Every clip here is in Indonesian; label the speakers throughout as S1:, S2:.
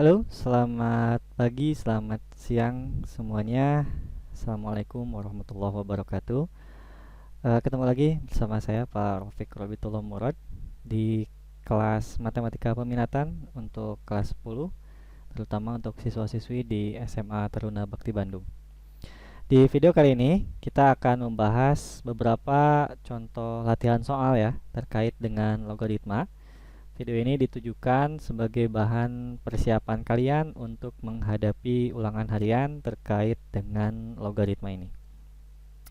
S1: Halo, selamat pagi, selamat siang semuanya. Assalamualaikum warahmatullahi wabarakatuh. Ketemu lagi bersama saya Pak Rafiq Robitullah Murad di kelas Matematika Peminatan untuk kelas 10, terutama untuk siswa-siswi di SMA Taruna Bakti Bandung. Di video kali ini kita akan membahas beberapa contoh latihan soal ya terkait dengan logaritma. Video ini ditujukan sebagai bahan persiapan kalian untuk menghadapi ulangan harian terkait dengan logaritma ini.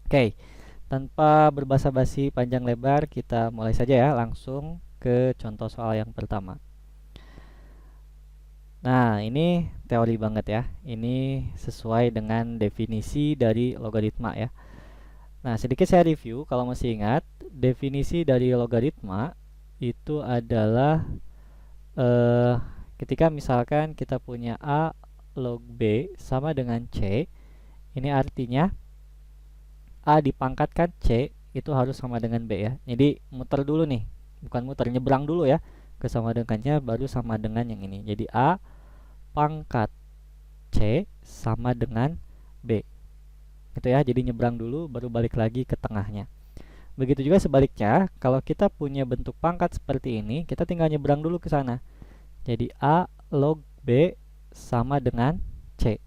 S1: Oke, tanpa berbasa-basi panjang lebar, kita mulai saja ya langsung ke contoh soal yang pertama. Nah, ini teori banget ya. Ini sesuai dengan definisi dari logaritma ya. Nah, sedikit saya review kalau masih ingat, definisi dari logaritma itu adalah eh, ketika misalkan kita punya A log B sama dengan C, ini artinya A dipangkatkan C itu harus sama dengan B ya. Jadi muter dulu nih, bukan muter, nyebrang dulu ya ke sama dengannya baru sama dengan yang ini. Jadi A pangkat C sama dengan B. Itu ya, jadi nyebrang dulu baru balik lagi ke tengahnya. Begitu juga sebaliknya, kalau kita punya bentuk pangkat seperti ini, kita tinggal nyebrang dulu ke sana. Jadi A log B sama dengan C.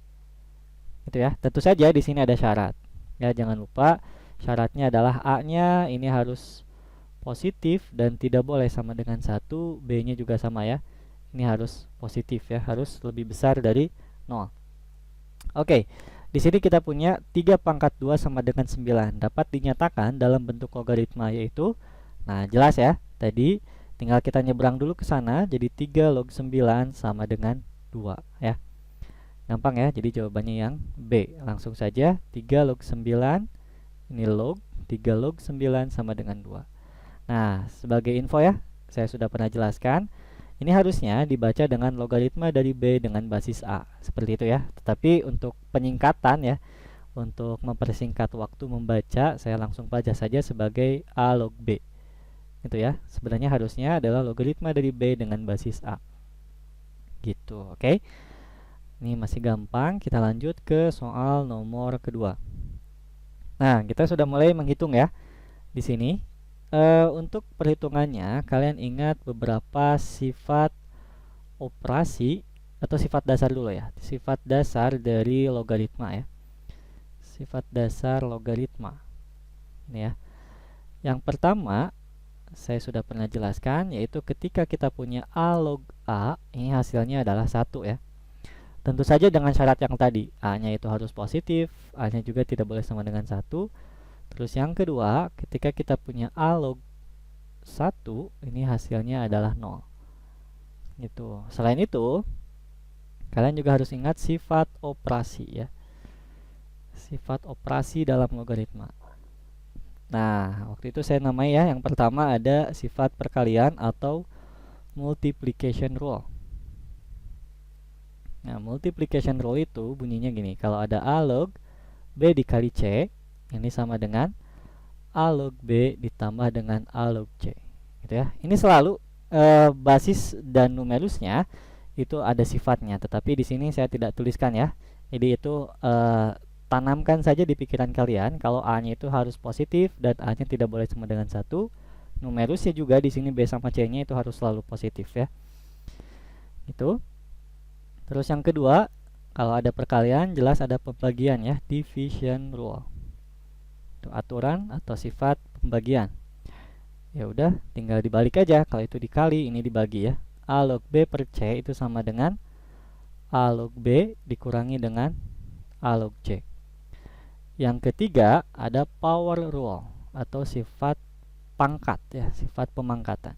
S1: Itu ya. Tentu saja di sini ada syarat. Ya, jangan lupa syaratnya adalah A-nya ini harus positif dan tidak boleh sama dengan 1, B-nya juga sama ya. Ini harus positif ya, harus lebih besar dari 0. Oke. Di sini kita punya 3 pangkat 2 sama dengan 9. Dapat dinyatakan dalam bentuk logaritma yaitu, nah jelas ya, tadi tinggal kita nyebrang dulu ke sana, jadi 3 log 9 sama dengan 2 ya. Gampang ya, jadi jawabannya yang B. Langsung saja, 3 log 9, ini log, 3 log 9 sama dengan 2. Nah, sebagai info ya, saya sudah pernah jelaskan, ini harusnya dibaca dengan logaritma dari B dengan basis A. Seperti itu ya. Tetapi untuk penyingkatan ya, untuk mempersingkat waktu membaca, saya langsung baca saja sebagai A log B. Itu ya. Sebenarnya harusnya adalah logaritma dari B dengan basis A. Gitu, oke. Ini masih gampang, kita lanjut ke soal nomor kedua. Nah, kita sudah mulai menghitung ya. Di sini untuk perhitungannya, kalian ingat beberapa sifat operasi atau sifat dasar dulu ya. Sifat dasar dari logaritma ya. Sifat dasar logaritma. Ini ya. Yang pertama, saya sudah pernah jelaskan, yaitu ketika kita punya A log A, ini hasilnya adalah 1 ya. Tentu saja dengan syarat yang tadi, A-nya itu harus positif, A-nya juga tidak boleh sama dengan 1. Terus yang kedua, ketika kita punya A log 1, ini hasilnya adalah 0. Gitu. Selain itu, kalian juga harus ingat sifat operasi ya. Sifat operasi dalam logaritma. Nah, waktu itu saya namai ya, yang pertama ada sifat perkalian atau multiplication rule. Nah, multiplication rule itu bunyinya gini, kalau ada A log B dikali C, ini sama dengan A log B ditambah dengan A log C. Gitu ya. Ini selalu basis dan numerusnya itu ada sifatnya, tetapi di sini saya tidak tuliskan ya. Jadi itu tanamkan saja di pikiran kalian kalau A-nya itu harus positif dan A-nya tidak boleh sama dengan 1. Numerusnya juga di sini B sama C-nya itu harus selalu positif ya. Itu. Terus yang kedua, kalau ada perkalian jelas ada pembagian ya, division rule. Itu aturan atau sifat pembagian. Ya udah, tinggal dibalik aja. Kalau itu dikali, ini dibagi ya. A log B per C itu sama dengan A log B dikurangi dengan A log C. Yang ketiga, ada power rule atau sifat pangkat ya, sifat pemangkatan.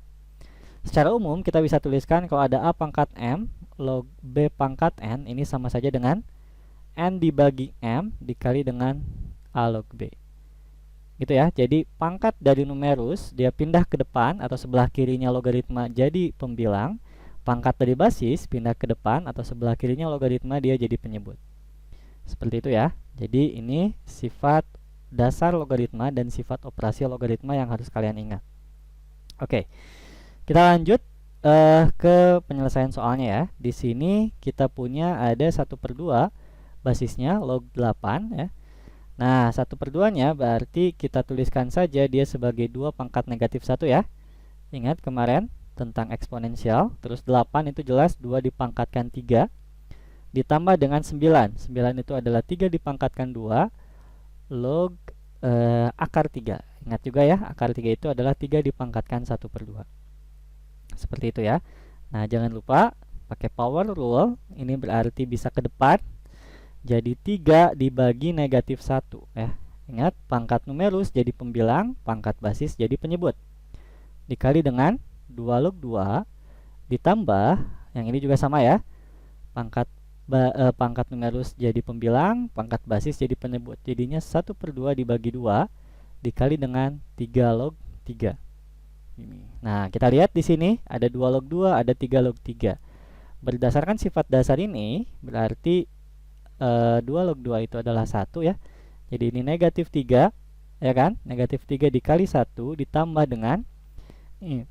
S1: Secara umum kita bisa tuliskan kalau ada A pangkat M log B pangkat N, ini sama saja dengan N dibagi M dikali dengan A log B. Gitu ya. Jadi pangkat dari numerus dia pindah ke depan atau sebelah kirinya logaritma jadi pembilang. Pangkat dari basis pindah ke depan atau sebelah kirinya logaritma dia jadi penyebut. Seperti itu ya. Jadi ini sifat dasar logaritma dan sifat operasi logaritma yang harus kalian ingat. Oke. Kita lanjut ke penyelesaian soalnya ya. Di sini kita punya ada 1/2 basisnya log 8 ya. Nah, 1/2-nya berarti kita tuliskan saja dia sebagai 2 pangkat negatif 1 ya. Ingat kemarin tentang eksponensial, terus 8 itu jelas 2 dipangkatkan 3 ditambah dengan 9. 9 itu adalah 3 dipangkatkan 2 log akar 3. Ingat juga ya, akar 3 itu adalah 3 dipangkatkan 1/2. Seperti itu ya. Nah, jangan lupa pakai power rule, ini berarti bisa ke depan. Jadi 3 dibagi negatif 1 ya. Ingat, pangkat numerus jadi pembilang, pangkat basis jadi penyebut. Dikali dengan 2 log 2 ditambah, yang ini juga sama ya. Pangkat numerus jadi pembilang, pangkat basis jadi penyebut. Jadinya 1/2 dibagi 2 dikali dengan 3 log 3. Ini. Nah, kita lihat di sini ada 2 log 2, ada 3 log 3. Berdasarkan sifat dasar ini, berarti 2 log 2 itu adalah 1 ya. Jadi ini negatif 3, ya kan? Negatif 3 dikali 1 ditambah dengan ini.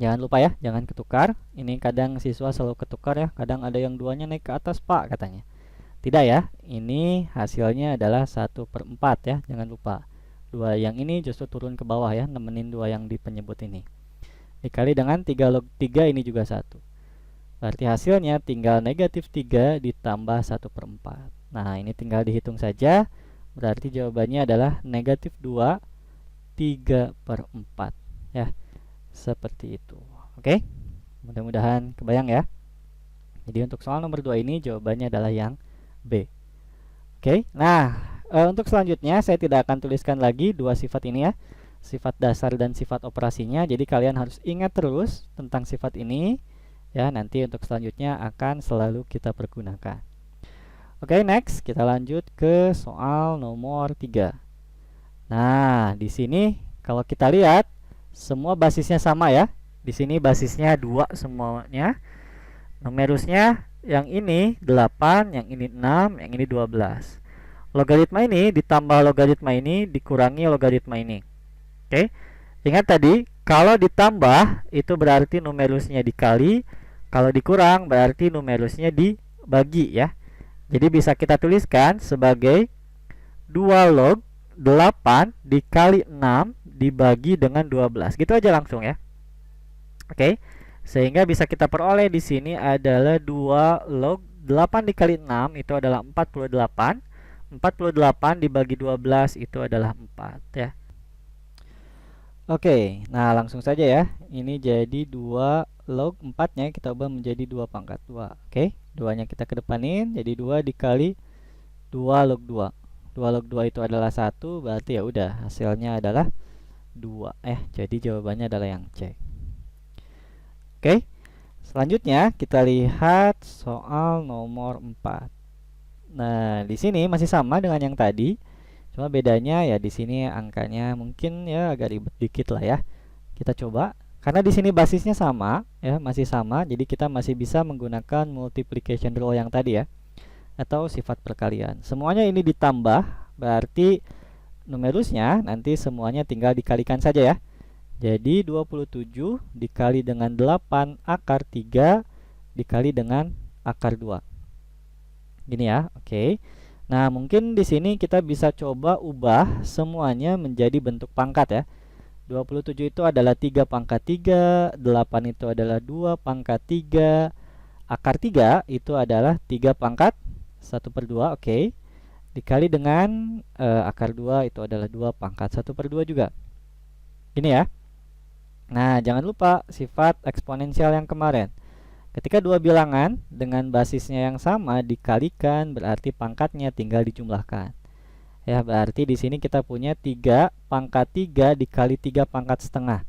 S1: Jangan lupa ya, jangan ketukar. Ini kadang siswa selalu ketukar ya. Kadang ada yang duanya naik ke atas Pak katanya. Tidak ya, ini hasilnya adalah 1/4 ya. Jangan lupa. 2 yang ini justru turun ke bawah ya, nemenin 2 yang di penyebut ini. Dikali dengan 3 log 3 ini juga 1. Berarti hasilnya tinggal negatif 3 ditambah 1/4. Nah, ini tinggal dihitung saja. Berarti jawabannya adalah negatif 2 3/4 ya. Seperti itu. Oke? Mudah-mudahan kebayang ya. Jadi untuk soal nomor 2 ini jawabannya adalah yang B. Oke? Nah, untuk selanjutnya saya tidak akan tuliskan lagi dua sifat ini ya. Sifat dasar dan sifat operasinya. Jadi kalian harus ingat terus tentang sifat ini. Ya, nanti untuk selanjutnya akan selalu kita pergunakan. Oke, next kita lanjut ke soal nomor 3. Nah, di sini kalau kita lihat semua basisnya sama ya. Di sini basisnya 2 semuanya. Numerusnya yang ini 8, yang ini 6, yang ini 12. Logaritma ini ditambah logaritma ini dikurangi logaritma ini. Oke. Ingat tadi, kalau ditambah itu berarti numerusnya dikali, kalau dikurang berarti numerusnya dibagi ya. Jadi bisa kita tuliskan sebagai 2 log 8 dikali 6 dibagi dengan 12. Gitu aja langsung ya. Oke. Sehingga bisa kita peroleh di sini adalah 2 log 8 dikali 6 itu adalah 48. 48 dibagi 12 itu adalah 4 ya. Oke, nah langsung saja ya. Ini jadi 2 log 4-nya kita ubah menjadi 2 pangkat 2. Oke, 2-nya kita kedepanin jadi 2 dikali 2 log 2. 2 log 2 itu adalah 1, berarti ya udah hasilnya adalah 2. Jadi jawabannya adalah yang C. Oke. Selanjutnya kita lihat soal nomor 4. Nah, di sini masih sama dengan yang tadi. Cuma bedanya ya di sini angkanya mungkin ya agak ribet dikit lah ya. Kita coba karena di sini basisnya sama ya, masih sama. Jadi kita masih bisa menggunakan multiplication rule yang tadi ya. Atau sifat perkalian. Semuanya ini ditambah, berarti numerusnya nanti semuanya tinggal dikalikan saja ya. Jadi 27 dikali dengan 8 akar 3 dikali dengan akar 2. Gini ya, oke. Nah, mungkin di sini kita bisa coba ubah semuanya menjadi bentuk pangkat ya. 27 itu adalah 3 pangkat 3, 8 itu adalah 2 pangkat 3, akar 3 itu adalah 3 pangkat 1/2, oke. Dikali dengan akar 2 itu adalah 2 pangkat 1/2 juga. Gini ya. Nah, jangan lupa sifat eksponensial yang kemarin. Ketika dua bilangan dengan basisnya yang sama dikalikan, berarti pangkatnya tinggal dijumlahkan. Ya, berarti di sini kita punya 3 pangkat 3 dikali 3 pangkat setengah.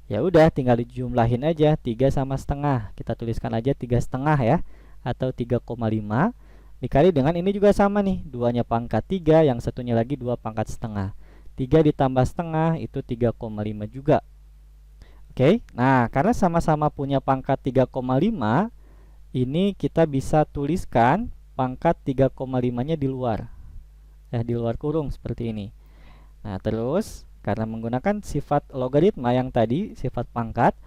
S1: Ya udah, tinggal dijumlahin aja 3 sama setengah. Kita tuliskan aja 3,5 ya, atau 3,5 dikali dengan ini juga sama nih, 2-nya pangkat 3, yang satunya lagi 2 pangkat setengah. 3 ditambah setengah itu 3,5 juga. Oke, nah karena sama-sama punya pangkat 3,5, ini kita bisa tuliskan pangkat 3,5-nya di luar. Ya, di luar kurung seperti ini. Nah, terus karena menggunakan sifat logaritma yang tadi, sifat pangkat,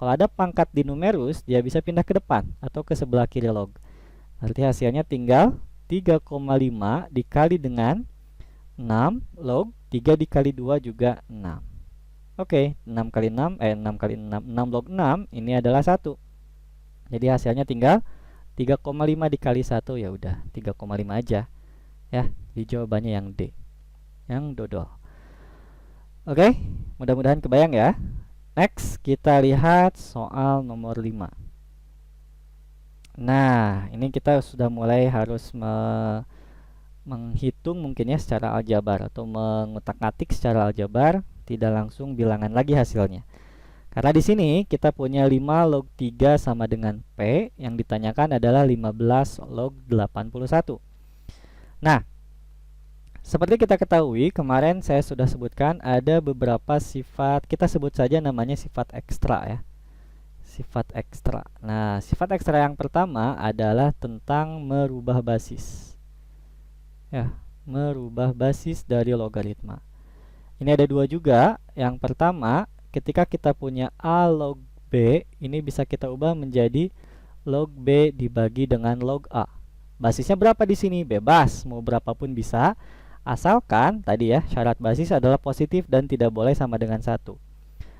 S1: Kalau ada pangkat di numerus, dia bisa pindah ke depan atau ke sebelah kiri log. Berarti hasilnya tinggal 3,5 dikali dengan 6 log 3 dikali 2 juga 6. Oke, 6 kali 6, 6 kali 6, 6 log 6 ini adalah 1. Jadi hasilnya tinggal 3,5 dikali 1, ya udah 3,5 aja. Ya, di jawabannya yang D. Yang dodol. Oke, mudah-mudahan kebayang ya. Next, kita lihat soal nomor 5. Nah, ini kita sudah mulai harus menghitung mungkin ya secara aljabar atau mengutak-atik secara aljabar, tidak langsung bilangan lagi hasilnya. Karena di sini kita punya 5 log 3 sama dengan P, yang ditanyakan adalah 15 log 81. Nah, seperti kita ketahui, kemarin saya sudah sebutkan ada beberapa sifat, kita sebut saja namanya sifat ekstra ya. Sifat ekstra. Nah, sifat ekstra yang pertama adalah tentang merubah basis. Ya, merubah basis dari logaritma. Ini ada dua juga. Yang pertama, ketika kita punya A log B, ini bisa kita ubah menjadi log B dibagi dengan log A. Basisnya berapa di sini? Bebas, mau berapapun bisa. Asalkan tadi ya, syarat basis adalah positif dan tidak boleh sama dengan 1.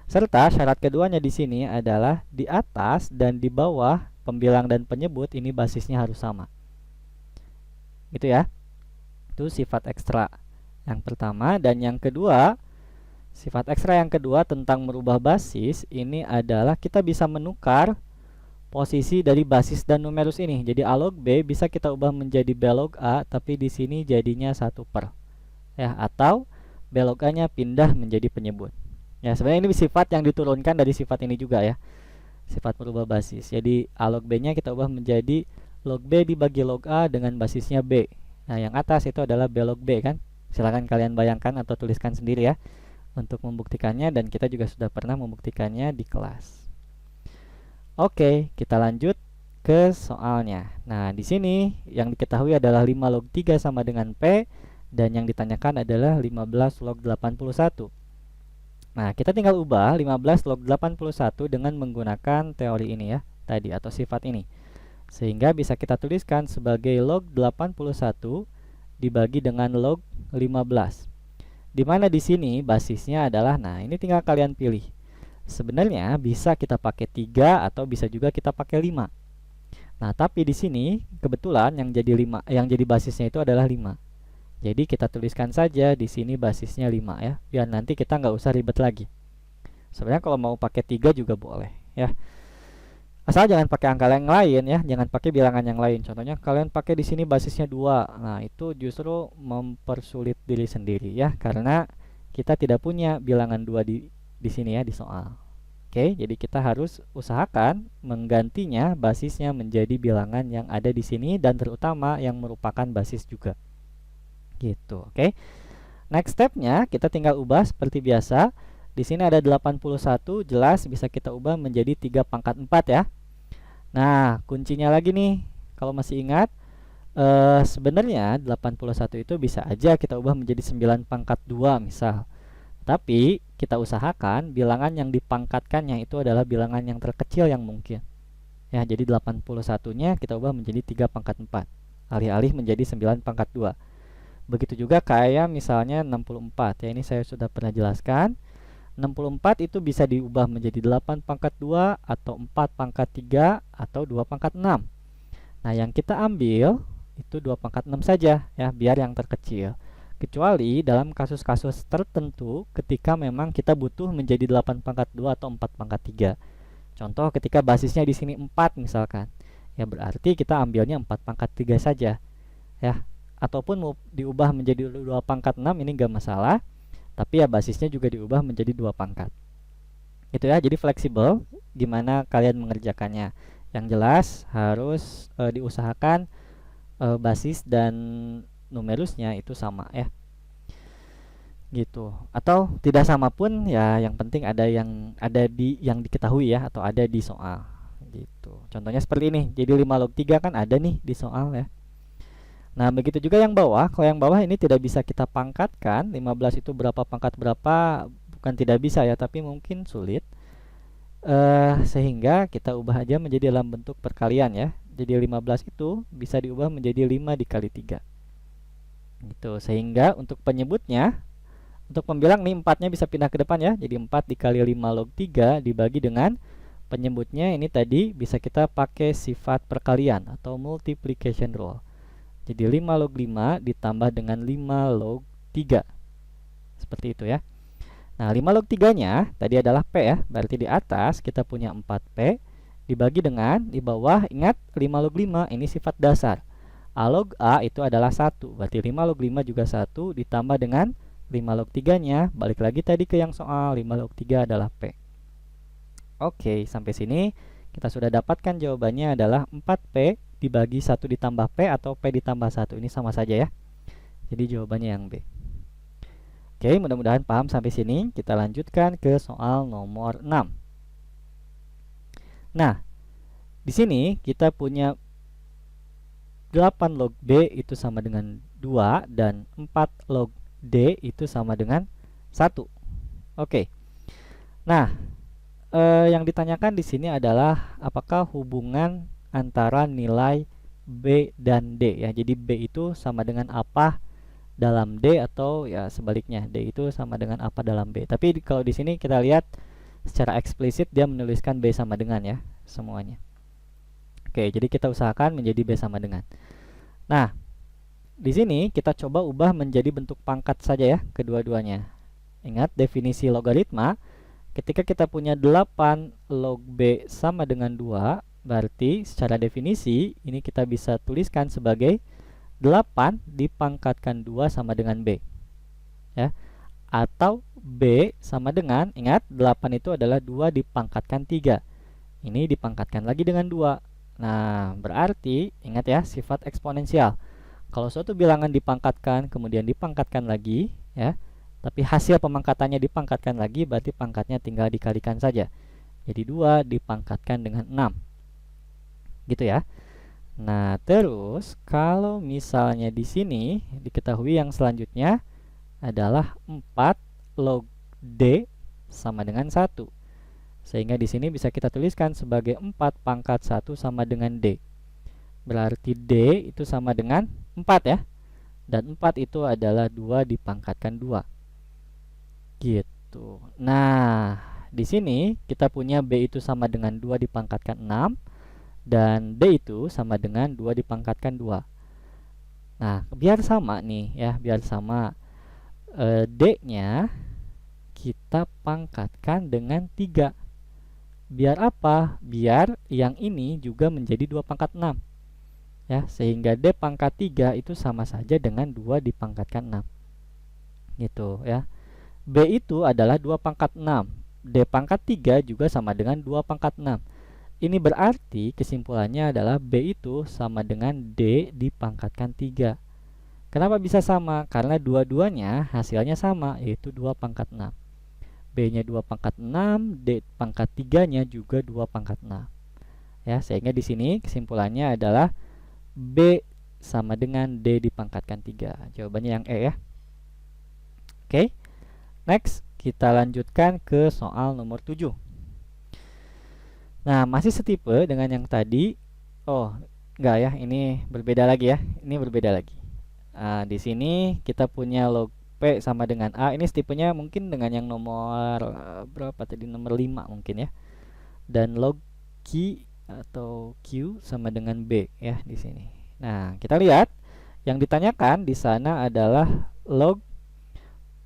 S1: Serta syarat keduanya di sini adalah di atas dan di bawah pembilang dan penyebut ini basisnya harus sama. Gitu ya. Itu sifat ekstra yang pertama. Dan yang kedua, sifat ekstra yang kedua tentang merubah basis ini adalah kita bisa menukar posisi dari basis dan numerus ini. Jadi A log B bisa kita ubah menjadi B log A, tapi di sini jadinya 1 per. Ya, atau B log A-nya pindah menjadi penyebut. Ya, sebenarnya ini sifat yang diturunkan dari sifat ini juga ya. Sifat merubah basis. Jadi A log B-nya kita ubah menjadi log B dibagi log A dengan basisnya B. Nah, yang atas itu adalah B log B kan. Silakan kalian bayangkan atau tuliskan sendiri ya untuk membuktikannya, dan kita juga sudah pernah membuktikannya di kelas. Oke, kita lanjut ke soalnya. Nah, di sini yang diketahui adalah 5 log 3 sama dengan P, dan yang ditanyakan adalah 15 log 81. Nah, kita tinggal ubah 15 log 81 dengan menggunakan teori ini ya, tadi atau sifat ini. Sehingga bisa kita tuliskan sebagai log 81 dibagi dengan log 15. Dimana di sini basisnya adalah, nah ini tinggal kalian pilih. Sebenarnya bisa kita pakai 3 atau bisa juga kita pakai 5. Nah, tapi di sini kebetulan yang jadi basisnya itu adalah 5. Jadi kita tuliskan saja di sini basisnya 5 ya, biar nanti kita nggak usah ribet lagi. Sebenarnya kalau mau pakai 3 juga boleh ya. Asal jangan pakai angka yang lain ya, jangan pakai bilangan yang lain. Contohnya kalian pakai di sini basisnya 2. Nah, itu justru mempersulit diri sendiri ya, karena kita tidak punya bilangan 2 di sini ya di soal. Oke, jadi kita harus usahakan menggantinya basisnya menjadi bilangan yang ada di sini dan terutama yang merupakan basis juga. Gitu, oke. Next stepnya kita tinggal ubah seperti biasa. Di sini ada 81, jelas bisa kita ubah menjadi 3 pangkat 4 ya. Nah, kuncinya lagi nih, kalau masih ingat, sebenarnya 81 itu bisa aja kita ubah menjadi 9 pangkat 2 misal. Tapi kita usahakan bilangan yang dipangkatkannya itu adalah bilangan yang terkecil yang mungkin. Ya, jadi 81-nya kita ubah menjadi 3 pangkat 4. Alih-alih menjadi 9 pangkat 2. Begitu juga kayak misalnya 64. Ya, ini saya sudah pernah jelaskan. 64 itu bisa diubah menjadi 8 pangkat 2 atau 4 pangkat 3 atau 2 pangkat 6. Nah, yang kita ambil itu 2 pangkat 6 saja ya, biar yang terkecil. Kecuali dalam kasus-kasus tertentu ketika memang kita butuh menjadi 8 pangkat 2 atau 4 pangkat 3. Contoh ketika basisnya di sini 4 misalkan. Ya berarti kita ambilnya 4 pangkat 3 saja. Ya, ataupun mau diubah menjadi 2 pangkat 6 ini enggak masalah. Tapi ya basisnya juga diubah menjadi 2 pangkat. Gitu ya, jadi fleksibel gimana kalian mengerjakannya. Yang jelas harus diusahakan basis dan numerusnya itu sama ya. Gitu. Atau tidak sama pun ya, yang penting ada yang diketahui ya, atau ada di soal. Gitu. Contohnya seperti ini. Jadi 5 log 3 kan ada nih di soal ya. Nah, begitu juga yang bawah. Kalau yang bawah ini tidak bisa kita pangkatkan. 15 itu berapa pangkat berapa? Bukan tidak bisa ya, tapi mungkin sulit. Sehingga kita ubah aja menjadi dalam bentuk perkalian ya. Jadi 15 itu bisa diubah menjadi 5 dikali 3. Gitu. Sehingga untuk penyebutnya, untuk pembilang nih 4-nya bisa pindah ke depan ya. Jadi 4 dikali 5 log 3 dibagi dengan penyebutnya ini tadi bisa kita pakai sifat perkalian atau multiplication rule. Jadi 5 log 5 ditambah dengan 5 log 3. Seperti itu ya. Nah, 5 log 3-nya tadi adalah P ya. Berarti di atas kita punya 4P dibagi dengan di bawah, ingat 5 log 5 ini sifat dasar. A log A itu adalah 1. Berarti 5 log 5 juga 1 ditambah dengan 5 log 3-nya. Balik lagi tadi ke yang soal, 5 log 3 adalah P. Oke, sampai sini kita sudah dapatkan jawabannya adalah 4P dibagi 1 ditambah P atau P ditambah 1. Ini sama saja ya. Jadi jawabannya yang B. Oke, mudah-mudahan paham sampai sini. Kita lanjutkan ke soal nomor 6. Nah, di sini kita punya 8 log B itu sama dengan 2 dan 4 log D itu sama dengan 1. Oke. Nah, yang ditanyakan di sini adalah apakah hubungan antara nilai B dan D ya. Jadi B itu sama dengan apa dalam D atau ya sebaliknya D itu sama dengan apa dalam B. Tapi kalau di sini kita lihat secara eksplisit dia menuliskan B sama dengan ya semuanya. Oke, jadi kita usahakan menjadi B sama dengan. Nah, di sini kita coba ubah menjadi bentuk pangkat saja ya kedua-duanya. Ingat definisi logaritma, ketika kita punya 8 log B sama dengan 2, berarti secara definisi ini kita bisa tuliskan sebagai 8 dipangkatkan 2 sama dengan B. Ya. Atau B sama dengan, ingat 8 itu adalah 2 dipangkatkan 3. Ini dipangkatkan lagi dengan 2. Nah, berarti ingat ya sifat eksponensial. Kalau suatu bilangan dipangkatkan kemudian dipangkatkan lagi ya, tapi hasil pemangkatannya dipangkatkan lagi, berarti pangkatnya tinggal dikalikan saja. Jadi 2 dipangkatkan dengan 6. Gitu ya. Nah, terus kalau misalnya di sini diketahui yang selanjutnya adalah 4 log D sama dengan 1. Sehingga di sini bisa kita tuliskan sebagai 4 pangkat 1 sama dengan D. Berarti D itu sama dengan 4 ya. Dan 4 itu adalah 2 dipangkatkan 2. Gitu. Nah, di sini kita punya B itu sama dengan 2 dipangkatkan 6 dan D itu sama dengan 2 dipangkatkan 2. Nah, biar sama nih ya, biar sama D-nya kita pangkatkan dengan 3. Biar apa? Biar yang ini juga menjadi 2 pangkat 6. Ya, sehingga D pangkat 3 itu sama saja dengan 2 dipangkatkan 6. Gitu ya. B itu adalah 2 pangkat 6. D pangkat 3 juga sama dengan 2 pangkat 6. Ini berarti kesimpulannya adalah B itu sama dengan D dipangkatkan 3. Kenapa bisa sama? Karena dua-duanya hasilnya sama, yaitu 2 pangkat 6. B-nya 2 pangkat 6, D pangkat 3-nya juga 2 pangkat 6. Ya, sehingga di sini kesimpulannya adalah B sama dengan D dipangkatkan 3. Jawabannya yang E ya. Oke. Next, kita lanjutkan ke soal nomor 7. Nah, masih setipe dengan yang tadi. Oh, enggak ya, ini berbeda lagi ya. Ini berbeda lagi. Nah, di sini kita punya log P sama dengan A. Ini setipenya mungkin dengan yang nomor berapa tadi? Nomor 5 mungkin ya. Dan log Q atau Q sama dengan B ya di sini. Nah, kita lihat yang ditanyakan di sana adalah log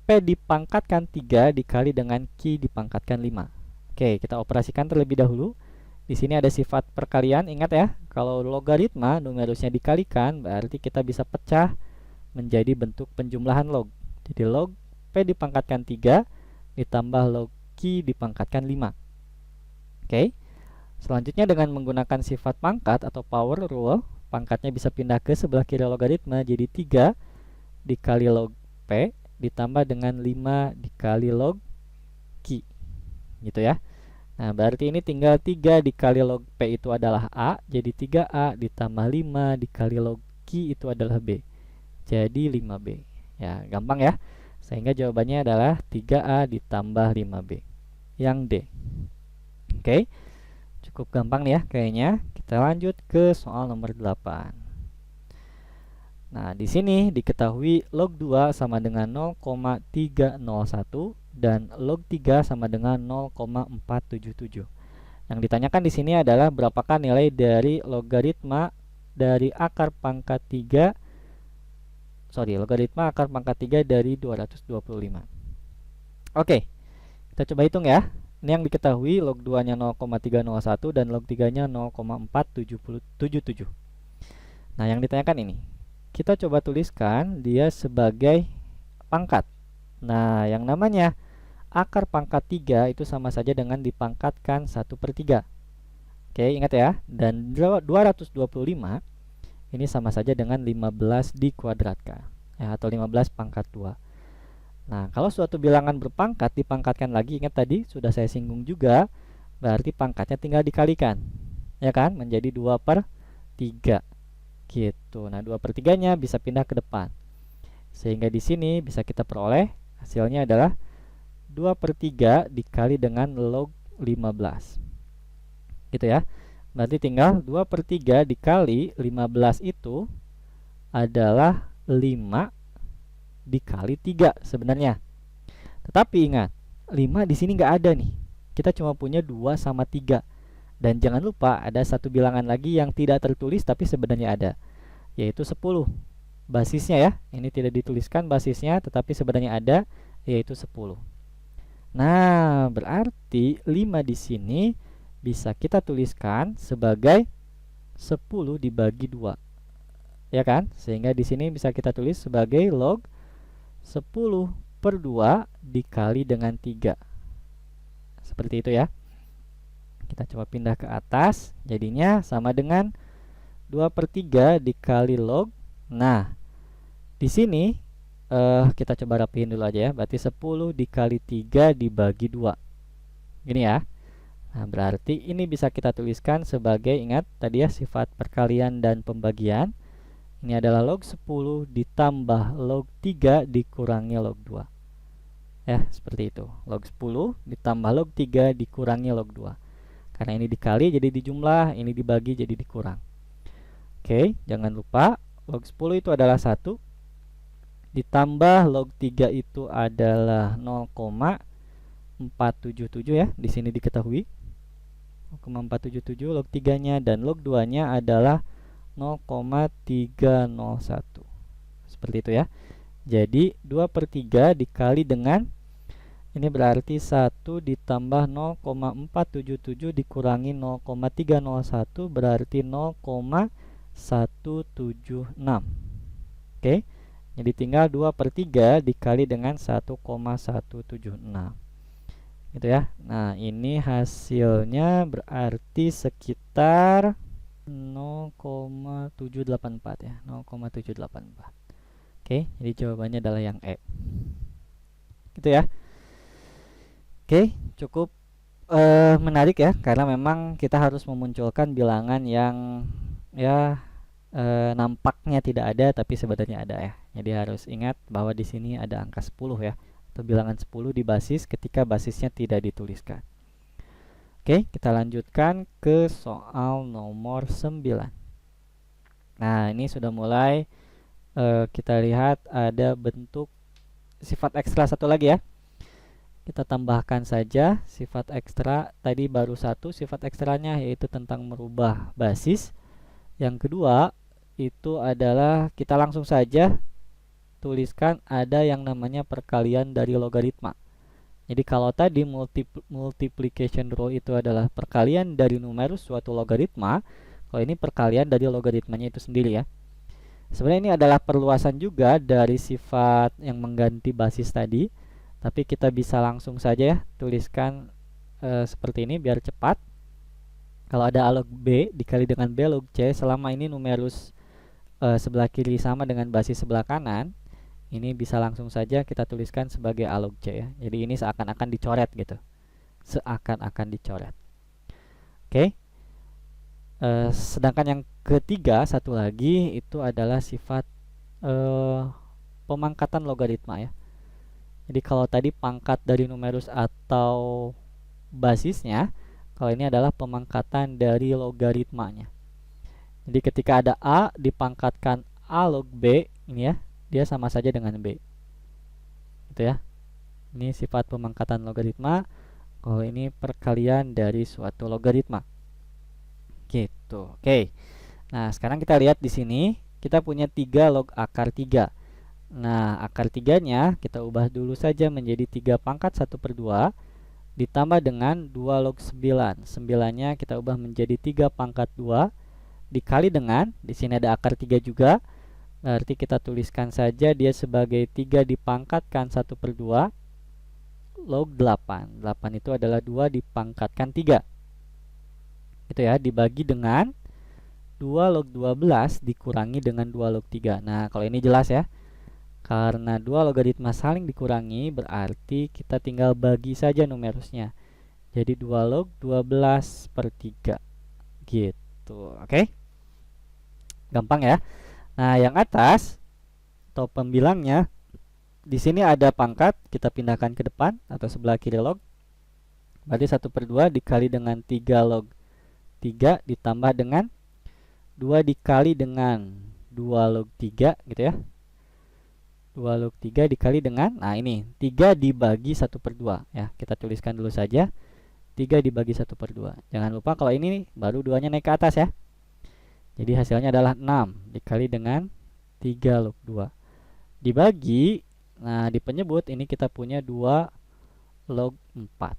S1: P dipangkatkan 3 dikali dengan Q dipangkatkan 5. Oke, kita operasikan terlebih dahulu. Di sini ada sifat perkalian, ingat ya. Kalau logaritma numerusnya dikalikan, berarti kita bisa pecah menjadi bentuk penjumlahan log. Jadi log P dipangkatkan 3 ditambah log Q dipangkatkan 5. Oke. Selanjutnya dengan menggunakan sifat pangkat atau power rule, pangkatnya bisa pindah ke sebelah kiri logaritma, jadi 3 dikali log P ditambah dengan 5 dikali log Q. Gitu ya. Nah, berarti ini tinggal 3 dikali log P itu adalah A, jadi 3A ditambah 5 dikali log Q itu adalah B. Jadi 5B. Ya, gampang ya. Sehingga jawabannya adalah 3A ditambah 5B. Yang D. Oke, cukup gampang nih ya kayaknya. Kita lanjut ke soal nomor 8. Nah, di sini diketahui log 2 sama dengan 0,301 dan log 3 sama dengan 0,477. Yang ditanyakan di sini adalah berapakah nilai dari logaritma dari akar pangkat 3 logaritma akar pangkat 3 dari 225. Oke, kita coba hitung ya. Ini yang diketahui log 2-nya 0,301 dan log 3-nya 0,477. Nah, yang ditanyakan ini. Kita coba tuliskan dia sebagai pangkat. Nah, yang namanya akar pangkat 3 itu sama saja dengan dipangkatkan 1/3. Oke, ingat ya. Dan 225 ini sama saja dengan 15 dikuadratkan. Ya, atau 15 pangkat 2. Nah, kalau suatu bilangan berpangkat dipangkatkan lagi, ingat tadi sudah saya singgung juga, berarti pangkatnya tinggal dikalikan. Ya kan? Menjadi 2/3. Gitu. Nah, 2/3-nya bisa pindah ke depan. Sehingga di sini bisa kita peroleh hasilnya adalah 2/3 dikali dengan log 15. Gitu ya. Berarti tinggal 2/3 dikali 15 itu adalah 5 dikali 3 sebenarnya. Tetapi ingat, 5 di sini nggak ada nih. Kita cuma punya 2 sama 3. Dan jangan lupa ada satu bilangan lagi yang tidak tertulis tapi sebenarnya ada, yaitu 10. Basisnya ya, ini tidak dituliskan basisnya tetapi sebenarnya ada, yaitu 10. Nah, berarti 5 di sini bisa kita tuliskan sebagai 10 dibagi 2. Ya kan? Sehingga di sini bisa kita tulis sebagai log 10/2 dikali dengan 3. Seperti itu ya. Kita coba pindah ke atas. Jadinya sama dengan 2/3 dikali log. Nah, di sini kita coba rapihin dulu aja ya. Berarti 10 dikali 3 dibagi 2. Gini ya. Nah, berarti ini bisa kita tuliskan sebagai, ingat tadi ya, sifat perkalian dan pembagian. Ini adalah log 10 ditambah log 3 dikurangi log 2. Ya, seperti itu. Log 10 ditambah log 3 dikurangi log 2. Karena ini dikali jadi dijumlah, ini dibagi jadi dikurang. Oke, jangan lupa log 10 itu adalah 1. Ditambah log 3 itu adalah 0,477 ya. Di sini diketahui 0,477 log 3-nya, dan log 2-nya adalah 0,301. Seperti itu ya. Jadi 2/3 dikali dengan, ini berarti 1 ditambah 0,477 dikurangi 0,301 berarti 0,176. Oke. Jadi tinggal 2/3 dikali dengan 1,176. Gitu ya. Nah, ini hasilnya berarti sekitar 0,784 ya, 0,784. Oke, jadi jawabannya adalah yang E. Gitu ya. Oke, cukup menarik ya, karena memang kita harus memunculkan bilangan yang ya nampaknya tidak ada tapi sebenarnya ada ya. Jadi harus ingat bahwa di sini ada angka 10 ya, atau bilangan 10 di basis ketika basisnya tidak dituliskan. Oke, kita lanjutkan ke soal nomor 9. Nah, ini sudah mulai kita lihat ada bentuk sifat ekstra satu lagi ya. Kita tambahkan saja sifat ekstra, tadi baru satu sifat ekstranya yaitu tentang merubah basis. Yang kedua itu adalah kita langsung saja tuliskan ada yang namanya perkalian dari logaritma. Jadi kalau tadi multiplication rule itu adalah perkalian dari numerus suatu logaritma, kalau ini perkalian dari logaritmanya itu sendiri ya. Sebenarnya ini adalah perluasan juga dari sifat yang mengganti basis tadi, tapi kita bisa langsung saja ya tuliskan seperti ini biar cepat. Kalau ada A log B dikali dengan B log C, selama ini numerus sebelah kiri sama dengan basis sebelah kanan, ini bisa langsung saja kita tuliskan sebagai A log C ya. Jadi ini seakan-akan dicoret gitu. Seakan-akan dicoret. Oke. Sedangkan yang ketiga satu lagi itu adalah sifat pemangkatan logaritma ya. Jadi kalau tadi pangkat dari numerus atau basisnya, kalau ini adalah pemangkatan dari logaritmanya. Jadi ketika ada A dipangkatkan A log B, ini ya, dia sama saja dengan B. Gitu ya. Ini sifat pemangkatan logaritma. Kalau ini perkalian dari suatu logaritma. Gitu. Oke. Nah, sekarang kita lihat di sini, kita punya 3 log akar 3. Nah, akar 3-nya kita ubah dulu saja menjadi 3 pangkat 1/2 ditambah dengan 2 log 9. 9-nya kita ubah menjadi 3 pangkat 2 dikali dengan, di sini ada akar 3 juga, berarti kita tuliskan saja dia sebagai 3 dipangkatkan 1/2 log 8. 8 itu adalah 2 dipangkatkan 3. Gitu ya, dibagi dengan 2 log 12 dikurangi dengan 2 log 3. Nah, kalau ini jelas ya. Karena 2 logaritma saling dikurangi, berarti kita tinggal bagi saja numerusnya. Jadi 2 log 12/3. Gitu, oke? Gampang ya. Nah, yang atas atau pembilangnya, di sini ada pangkat, kita pindahkan ke depan atau sebelah kiri log. Berarti 1/2 dikali dengan 3 log 3 ditambah dengan 2 dikali dengan 2 log 3 gitu ya. 2 log 3 dikali dengan, nah ini 3 dibagi 1/2 ya. Kita tuliskan dulu saja 3 dibagi 1/2. Jangan lupa kalau ini baru 2-nya naik ke atas ya. Jadi hasilnya adalah 6 dikali dengan 3 log 2 dibagi, nah di penyebut ini kita punya 2 log 4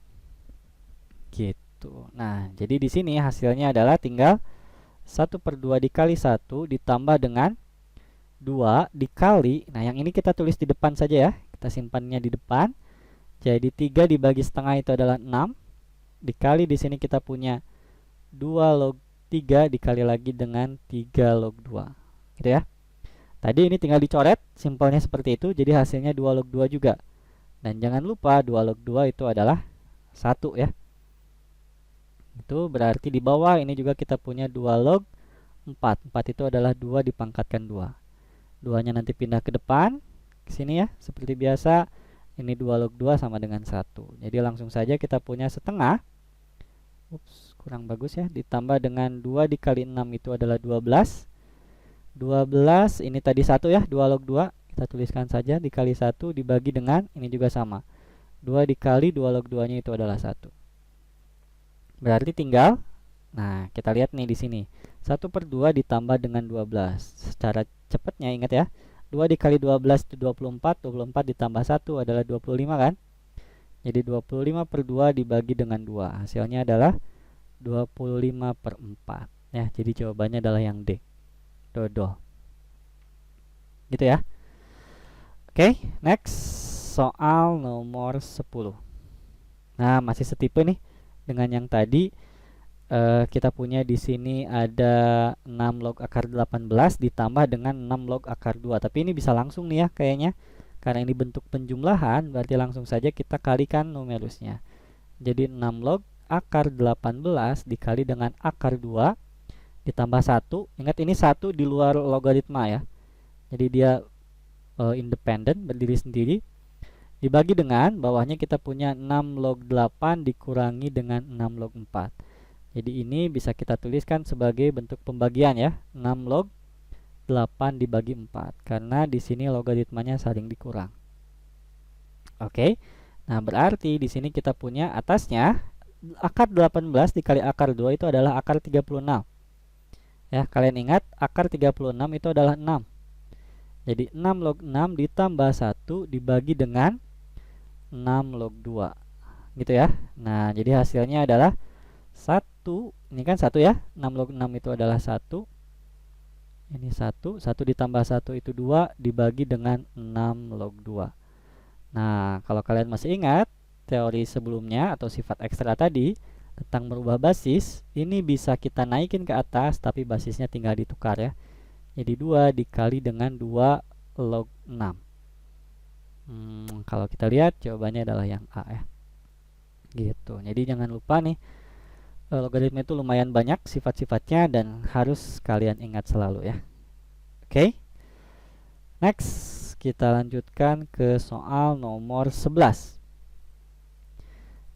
S1: gitu. Nah, jadi di sini hasilnya adalah tinggal 1/2 dikali 1 ditambah dengan 2 dikali, nah yang ini kita tulis di depan saja ya, kita simpannya di depan. Jadi 3 dibagi setengah itu adalah 6 dikali, di sini kita punya 2 log 3 dikali lagi dengan 3 log 2 gitu ya. Tadi ini tinggal dicoret, simpelnya seperti itu, jadi hasilnya 2 log 2 juga. Dan jangan lupa 2 log 2 itu adalah 1 ya. Itu berarti di bawah ini juga kita punya 2 log 4. 4 itu adalah 2 dipangkatkan 2. 2-nya nanti pindah ke depan, ke sini ya, seperti biasa. Ini 2 log 2 sama dengan 1. Jadi langsung saja kita punya setengah. Ups, kurang bagus ya. Ditambah dengan 2 dikali 6 itu adalah 12. 12 ini tadi 1 ya, 2 log 2. Kita tuliskan saja dikali 1 dibagi dengan, ini juga sama. 2 dikali 2 log 2-nya itu adalah 1. Berarti tinggal, nah kita lihat nih di sini. 1/2 ditambah dengan 12. Secara cepatnya ingat ya. 2 dikali 12 itu 24. 24 ditambah 1 adalah 25 kan. Jadi 25/2 dibagi dengan 2. Hasilnya adalah 25/4. Ya, jadi jawabannya adalah yang D. Dodol. Gitu ya. Oke, next. Soal nomor 10. Nah, masih setipe nih dengan yang tadi. Kita punya di sini ada 6 log akar 18 ditambah dengan 6 log akar 2. Tapi ini bisa langsung nih ya kayaknya. Karena ini bentuk penjumlahan, berarti langsung saja kita kalikan numerusnya. Jadi 6 log akar 18 dikali dengan akar 2 ditambah 1. Ingat ini 1 di luar logaritma ya. Jadi dia independen, berdiri sendiri. Dibagi dengan, bawahnya kita punya 6 log 8 dikurangi dengan 6 log 4. Jadi ini bisa kita tuliskan sebagai bentuk pembagian ya, 6 log 8 dibagi 4, karena di sini logaritmanya saling dikurang. Oke. Nah, berarti di sini kita punya atasnya akar 18 dikali akar 2 itu adalah akar 36. Ya, kalian ingat akar 36 itu adalah 6. Jadi 6 log 6 ditambah 1 dibagi dengan 6 log 2. Gitu ya. Nah, jadi hasilnya adalah 1, ini kan 1 ya, 6 log 6 itu adalah 1. Ini 1, 1 ditambah 1 itu 2 dibagi dengan 6 log 2. Nah, kalau kalian masih ingat teori sebelumnya atau sifat ekstra tadi tentang merubah basis, ini bisa kita naikin ke atas tapi basisnya tinggal ditukar ya. Jadi 2 dikali dengan 2 log 6. Kalau kita lihat jawabannya adalah yang A ya. Gitu. Jadi jangan lupa nih, logaritma itu lumayan banyak sifat-sifatnya dan harus kalian ingat selalu ya. Oke. Next, kita lanjutkan ke soal nomor 11.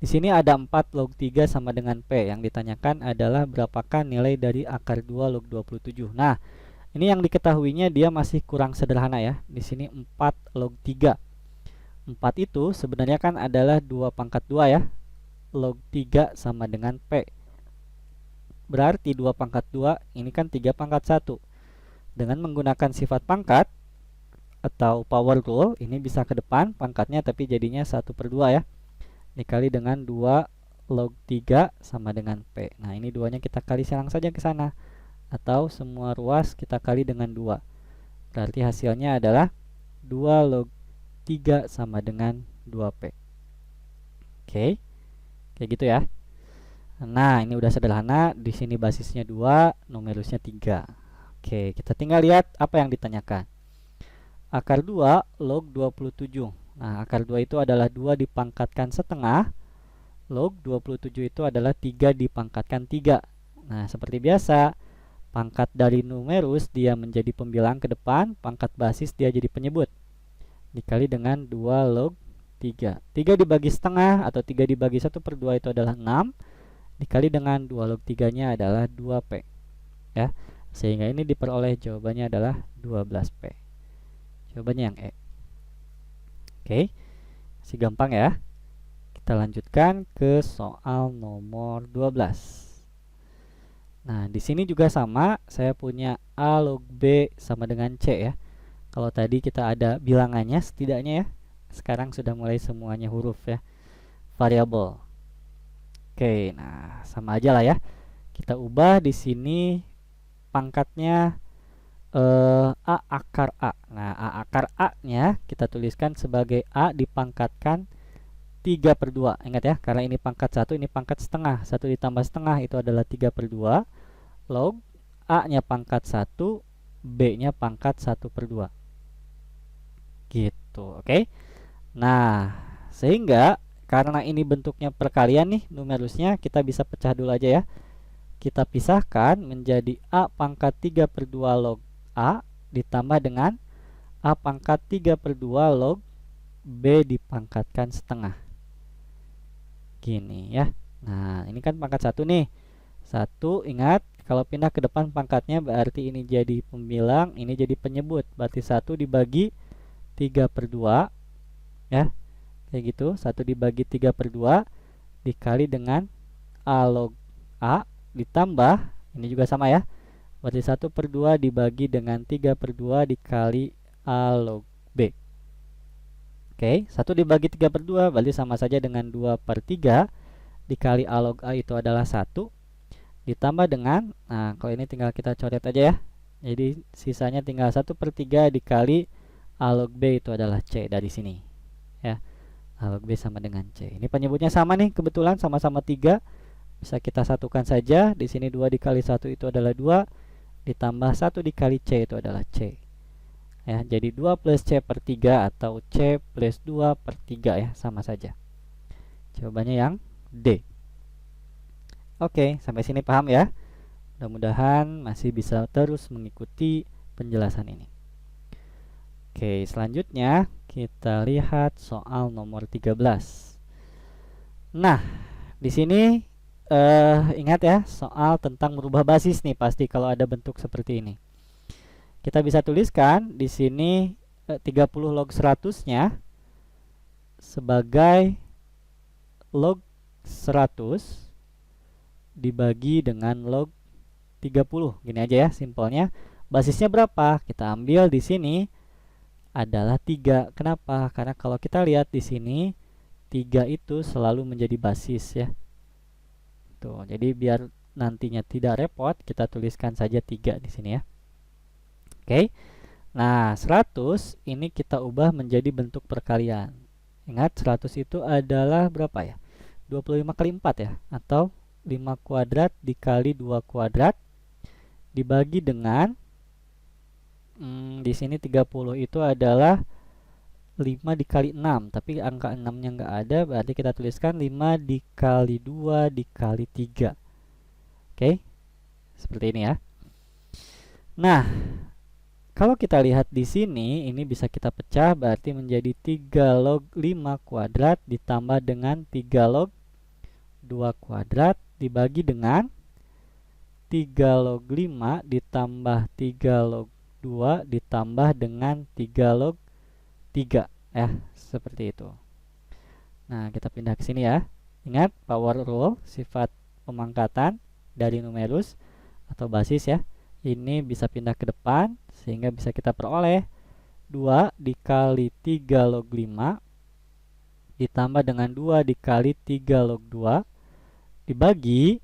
S1: Di sini ada 4 log 3 sama dengan P. Yang ditanyakan adalah berapakah nilai dari akar 2 log 27. Nah, ini yang diketahuinya dia masih kurang sederhana ya. Di sini 4 log 3. 4 itu sebenarnya kan adalah 2 pangkat 2 ya. Log 3 sama dengan P. Berarti 2 pangkat 2 ini kan 3 pangkat 1. Dengan menggunakan sifat pangkat atau power rule, ini bisa ke depan pangkatnya tapi jadinya 1/2 ya. Dikali dengan 2 log 3 sama dengan P. Nah, ini duanya kita kali silang saja ke sana. Atau semua ruas kita kali dengan 2. Berarti hasilnya adalah 2 log 3 sama dengan 2P. Oke. Kayak gitu ya. Nah, ini udah sederhana. Di sini basisnya 2, numerusnya 3. Oke, kita tinggal lihat apa yang ditanyakan. Akar 2 log 27. Nah, akar 2 itu adalah 2 dipangkatkan setengah. Log 27 itu adalah 3 dipangkatkan 3. Nah, seperti biasa, pangkat dari numerus dia menjadi pembilang ke depan, pangkat basis dia jadi penyebut. Dikali dengan 2 log 3. 3 dibagi setengah atau 3 dibagi 1/2 itu adalah 6. Dikali dengan 2 log 3-nya adalah 2P. Ya, sehingga ini diperoleh jawabannya adalah 12P. Jawabannya yang E. Oke, masih gampang ya. Kita lanjutkan ke soal nomor 12. Nah, di sini juga sama, saya punya A log B sama dengan C ya. Kalau tadi kita ada bilangannya setidaknya ya. Sekarang sudah mulai semuanya huruf ya. Variabel. Oke, nah sama aja lah ya. Kita ubah di sini pangkatnya A akar A. Nah, A akar A-nya kita tuliskan sebagai A dipangkatkan 3/2. Ingat ya, karena ini pangkat 1, ini pangkat setengah. 1 ditambah setengah itu adalah 3/2. Log A-nya pangkat 1, B-nya pangkat 1/2. Gitu, oke? Nah, sehingga karena ini bentuknya perkalian nih, numerusnya kita bisa pecah dulu aja ya. Kita pisahkan menjadi A pangkat 3/2 log A ditambah dengan A pangkat 3/2 log B dipangkatkan setengah. Gini ya. Nah, ini kan pangkat 1 nih. 1, ingat, kalau pindah ke depan pangkatnya berarti ini jadi pembilang, ini jadi penyebut. Berarti 1 dibagi 3/2 ya. Kayak gitu, 1 dibagi 3/2 dikali dengan A log A ditambah, ini juga sama ya. Berarti 1/2 dibagi dengan 3/2 dikali A log B. Oke, 1 dibagi 3/2 berarti sama saja dengan 2/3 dikali A log A itu adalah 1. Ditambah dengan, nah kalau ini tinggal kita coret aja ya. Jadi sisanya tinggal 1/3 dikali A log B itu adalah C dari sini. Ya, A log B sama dengan C. Ini penyebutnya sama nih, kebetulan sama-sama 3. Bisa kita satukan saja. Di sini 2 dikali 1 itu adalah 2. Ditambah 1 dikali C itu adalah C. Ya, jadi 2 plus C/3 atau C plus 2/3 ya, sama saja. Jawabannya yang D. Oke, sampai sini paham ya? Mudah-mudahan masih bisa terus mengikuti penjelasan ini. Oke, selanjutnya kita lihat soal nomor 13. Nah, di sini ingat ya, soal tentang merubah basis nih pasti kalau ada bentuk seperti ini. Kita bisa tuliskan di sini 30 log 100-nya sebagai log 100 dibagi dengan log 30. Gini aja ya, simpelnya. Basisnya berapa? Kita ambil di sini adalah 3. Kenapa? Karena kalau kita lihat di sini 3 itu selalu menjadi basis ya. Tuh, jadi biar nantinya tidak repot, kita tuliskan saja 3 di sini ya. Oke. Nah, 100 ini kita ubah menjadi bentuk perkalian. Ingat 100 itu adalah berapa ya? 25 kali 4 ya, atau 5 kuadrat dikali 2 kuadrat dibagi dengan di sini 30 itu adalah 5 dikali 6, tapi angka 6-nya nggak ada, berarti kita tuliskan 5 dikali 2 dikali 3. Oke, seperti ini ya. Nah, kalau kita lihat di sini, ini bisa kita pecah, berarti menjadi 3 log 5 kuadrat ditambah dengan 3 log 2 kuadrat dibagi dengan 3 log 5 ditambah 3 log 2 ditambah dengan 3 log 3 ya, seperti itu. Nah, kita pindah ke sini ya. Ingat power rule, sifat pemangkatan dari numerus atau basis ya. Ini bisa pindah ke depan sehingga bisa kita peroleh 2 dikali 3 log 5 ditambah dengan 2 dikali 3 log 2 dibagi,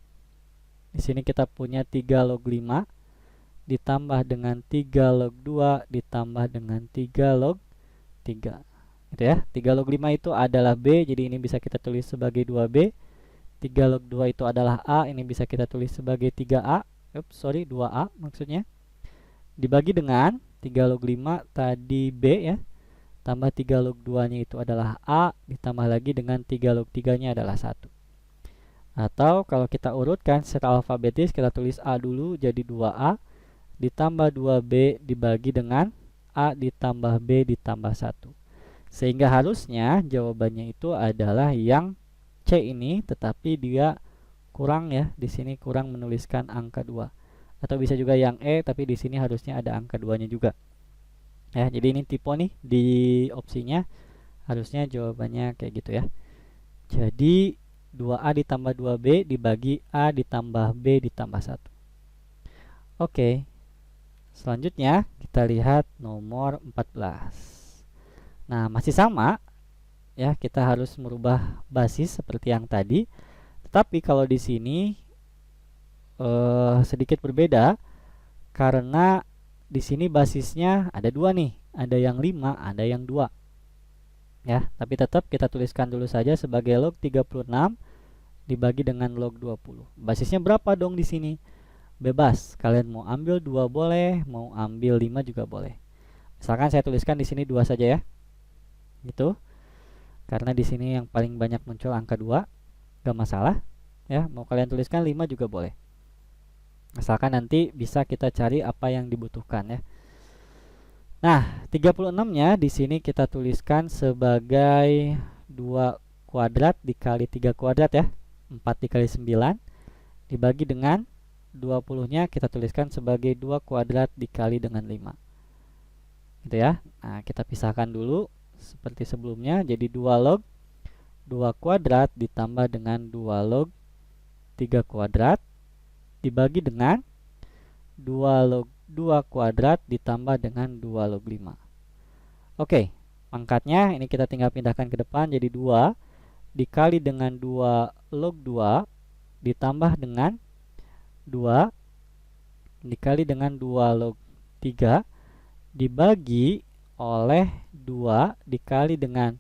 S1: di sini kita punya 3 log 5 ditambah dengan 3 log 2 ditambah dengan 3 log 3. Gitu ya. 3 log 5 itu adalah B, jadi ini bisa kita tulis sebagai 2B. 3 log 2 itu adalah A, ini bisa kita tulis sebagai 3A. 2A maksudnya. Dibagi dengan 3 log 5 tadi B ya. Tambah 3 log 2-nya itu adalah A, ditambah lagi dengan 3 log 3-nya adalah 1. Atau kalau kita urutkan secara alfabetis, kita tulis A dulu jadi 2A, ditambah 2B dibagi dengan A ditambah B ditambah 1. Sehingga harusnya jawabannya itu adalah yang C ini, tetapi dia kurang ya, di sini kurang menuliskan angka 2. Atau bisa juga yang E, tapi di sini harusnya ada angka 2-nya juga. Ya, jadi ini tipe nih di opsinya, harusnya jawabannya kayak gitu ya. Jadi 2A ditambah 2B dibagi A ditambah B ditambah 1. Oke. Selanjutnya kita lihat nomor 14. Nah, masih sama ya, kita harus merubah basis seperti yang tadi. Tetapi kalau di sini sedikit berbeda karena di sini basisnya ada 2 nih, ada yang 5, ada yang 2. Ya, tapi tetap kita tuliskan dulu saja sebagai log 36 dibagi dengan log 20. Basisnya berapa dong di sini? Bebas, kalian mau ambil 2 boleh, mau ambil 5 juga boleh. Misalkan saya tuliskan di sini 2 saja ya. Gitu. Karena di sini yang paling banyak muncul angka 2, gak masalah. Ya, mau kalian tuliskan 5 juga boleh. Asalkan nanti bisa kita cari apa yang dibutuhkan ya. Nah, 36-nya di sini kita tuliskan sebagai 2 kuadrat dikali 3 kuadrat ya. 4 dikali 9 dibagi dengan 20-nya kita tuliskan sebagai 2 kuadrat dikali dengan 5. Gitu ya. Nah, kita pisahkan dulu seperti sebelumnya. Jadi 2 log 2 kuadrat ditambah dengan 2 log 3 kuadrat dibagi dengan 2 log 2 kuadrat ditambah dengan 2 log 5. Oke, pangkatnya ini kita tinggal pindahkan ke depan jadi 2 dikali dengan 2 log 2 ditambah dengan 2 dikali dengan 2 log 3 dibagi oleh 2 dikali dengan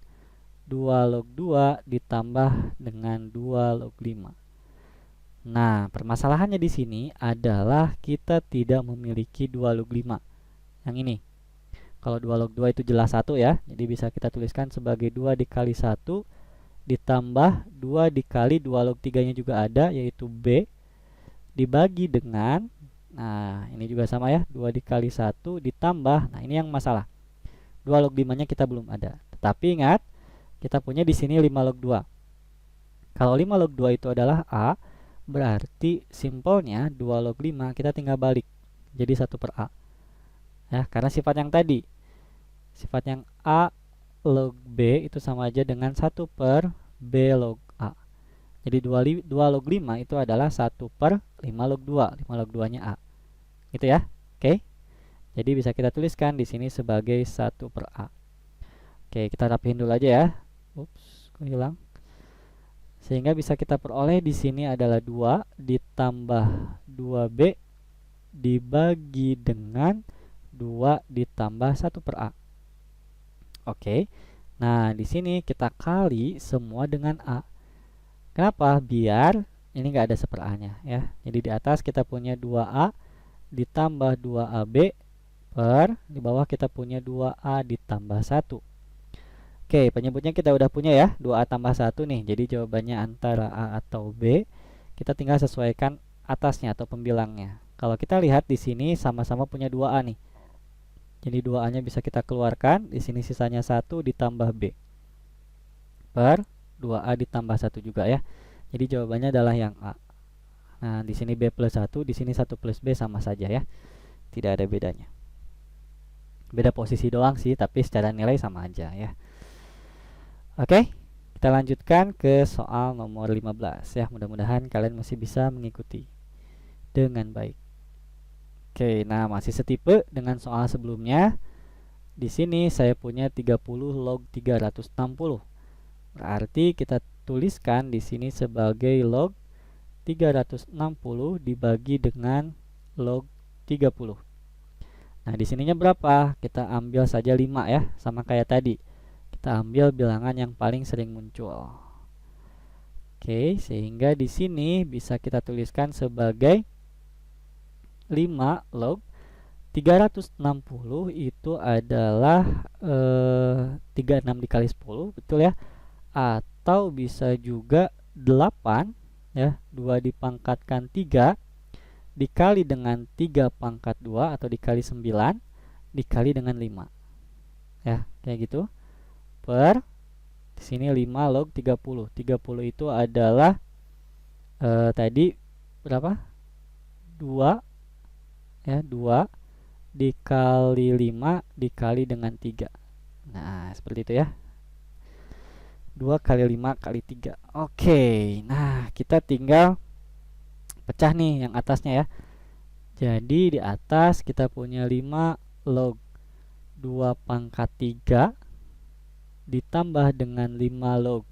S1: 2 log 2 ditambah dengan 2 log 5. Nah, permasalahannya di sini adalah kita tidak memiliki 2 log 5. Yang ini. Kalau 2 log 2 itu jelas 1 ya. Jadi bisa kita tuliskan sebagai 2 dikali 1 ditambah 2 dikali 2 log 3-nya juga ada, yaitu B. Dibagi dengan, nah ini juga sama ya, 2 dikali 1 ditambah, nah ini yang masalah. 2 log 5-nya kita belum ada. Tetapi ingat, kita punya di sini 5 log 2. Kalau 5 log 2 itu adalah A, berarti simpelnya 2 log 5 kita tinggal balik jadi 1 per A ya, karena sifat yang tadi, sifat yang A log B itu sama aja dengan 1 per B log A. Jadi 2 log 5 itu adalah 1 per 5 log 2, 5 log 2 nya A gitu ya. Oke, jadi bisa kita tuliskan di sini sebagai 1 per A. Oke, kita rapihin dulu aja ya. Ups, kok hilang. Sehingga bisa kita peroleh di sini adalah 2 ditambah 2B dibagi dengan 2 ditambah 1 per A. Oke. Nah, di sini kita kali semua dengan A. Kenapa? Biar ini nggak ada seper-A-nya ya. Jadi di atas kita punya 2A ditambah 2AB per di bawah kita punya 2A ditambah 1. Oke, penyebutnya kita udah punya ya, 2A tambah 1 nih. Jadi jawabannya antara A atau B. Kita tinggal sesuaikan atasnya atau pembilangnya. Kalau kita lihat di sini sama-sama punya 2A nih. Jadi 2A-nya bisa kita keluarkan. Di sini sisanya 1 ditambah B. Per 2A ditambah 1 juga ya. Jadi jawabannya adalah yang A. Nah, di sini B plus 1, di sini 1 plus B sama saja ya. Tidak ada bedanya. Beda posisi doang sih, tapi secara nilai sama aja ya. Oke, kita lanjutkan ke soal nomor 15 ya. Mudah-mudahan kalian masih bisa mengikuti dengan baik. Oke, nah masih setipe dengan soal sebelumnya. Di sini saya punya 30 log 360. Berarti kita tuliskan di sini sebagai log 360 dibagi dengan log 30. Nah, di sininya berapa? Kita ambil saja 5 ya, sama kayak tadi. Kita ambil bilangan yang paling sering muncul. Oke, sehingga di sini bisa kita tuliskan sebagai 5 log 360 itu adalah 36 dikali 10, betul ya? Atau bisa juga 8 ya, 2 dipangkatkan 3 dikali dengan 3 pangkat 2 atau dikali 9 dikali dengan 5. Ya, kayak gitu. Per di sini 5 log 30. 30 itu adalah tadi berapa? 2 ya, 2 dikali 5 dikali dengan 3. Nah, seperti itu ya. 2 kali 5 kali 3. Oke, nah kita tinggal pecah nih yang atasnya ya. Jadi di atas kita punya 5 log 2 pangkat 3 ditambah dengan 5 log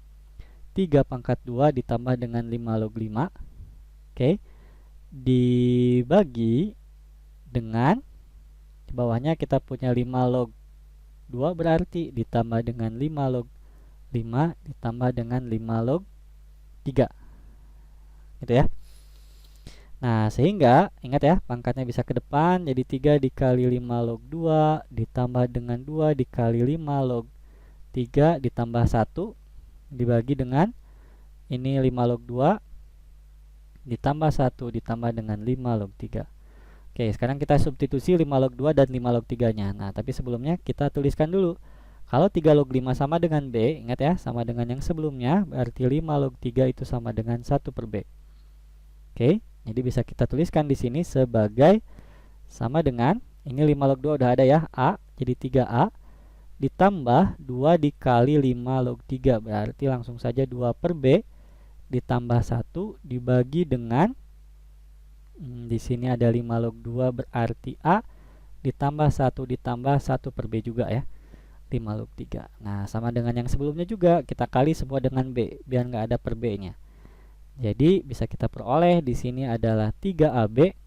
S1: 3 pangkat 2 ditambah dengan 5 log 5. Oke, dibagi dengan di bawahnya kita punya 5 log 2 berarti ditambah dengan 5 log 5 ditambah dengan 5 log 3 gitu ya. Nah, sehingga ingat ya, pangkatnya bisa ke depan, jadi 3 dikali 5 log 2 ditambah dengan 2 dikali 5 log 3 ditambah 1 dibagi dengan ini 5 log 2 ditambah 1 ditambah dengan 5 log 3. Oke, sekarang kita substitusi 5 log 2 dan 5 log 3 nya. Nah, tapi sebelumnya kita tuliskan dulu. Kalau 3 log 5 sama dengan B, ingat ya, sama dengan yang sebelumnya, berarti 5 log 3 itu sama dengan 1 per B. Oke, jadi bisa kita tuliskan di sini sebagai sama dengan, ini 5 log 2 udah ada ya, A, jadi 3A, ditambah 2 dikali 5 log 3, berarti langsung saja 2 per B, ditambah 1 dibagi dengan, di sini ada 5 log 2 berarti A, ditambah 1 ditambah 1 per B juga ya. 5 log 3. Nah, sama dengan yang sebelumnya juga, kita kali semua dengan B biar nggak ada per B-nya. Jadi bisa kita peroleh di sini adalah 3AB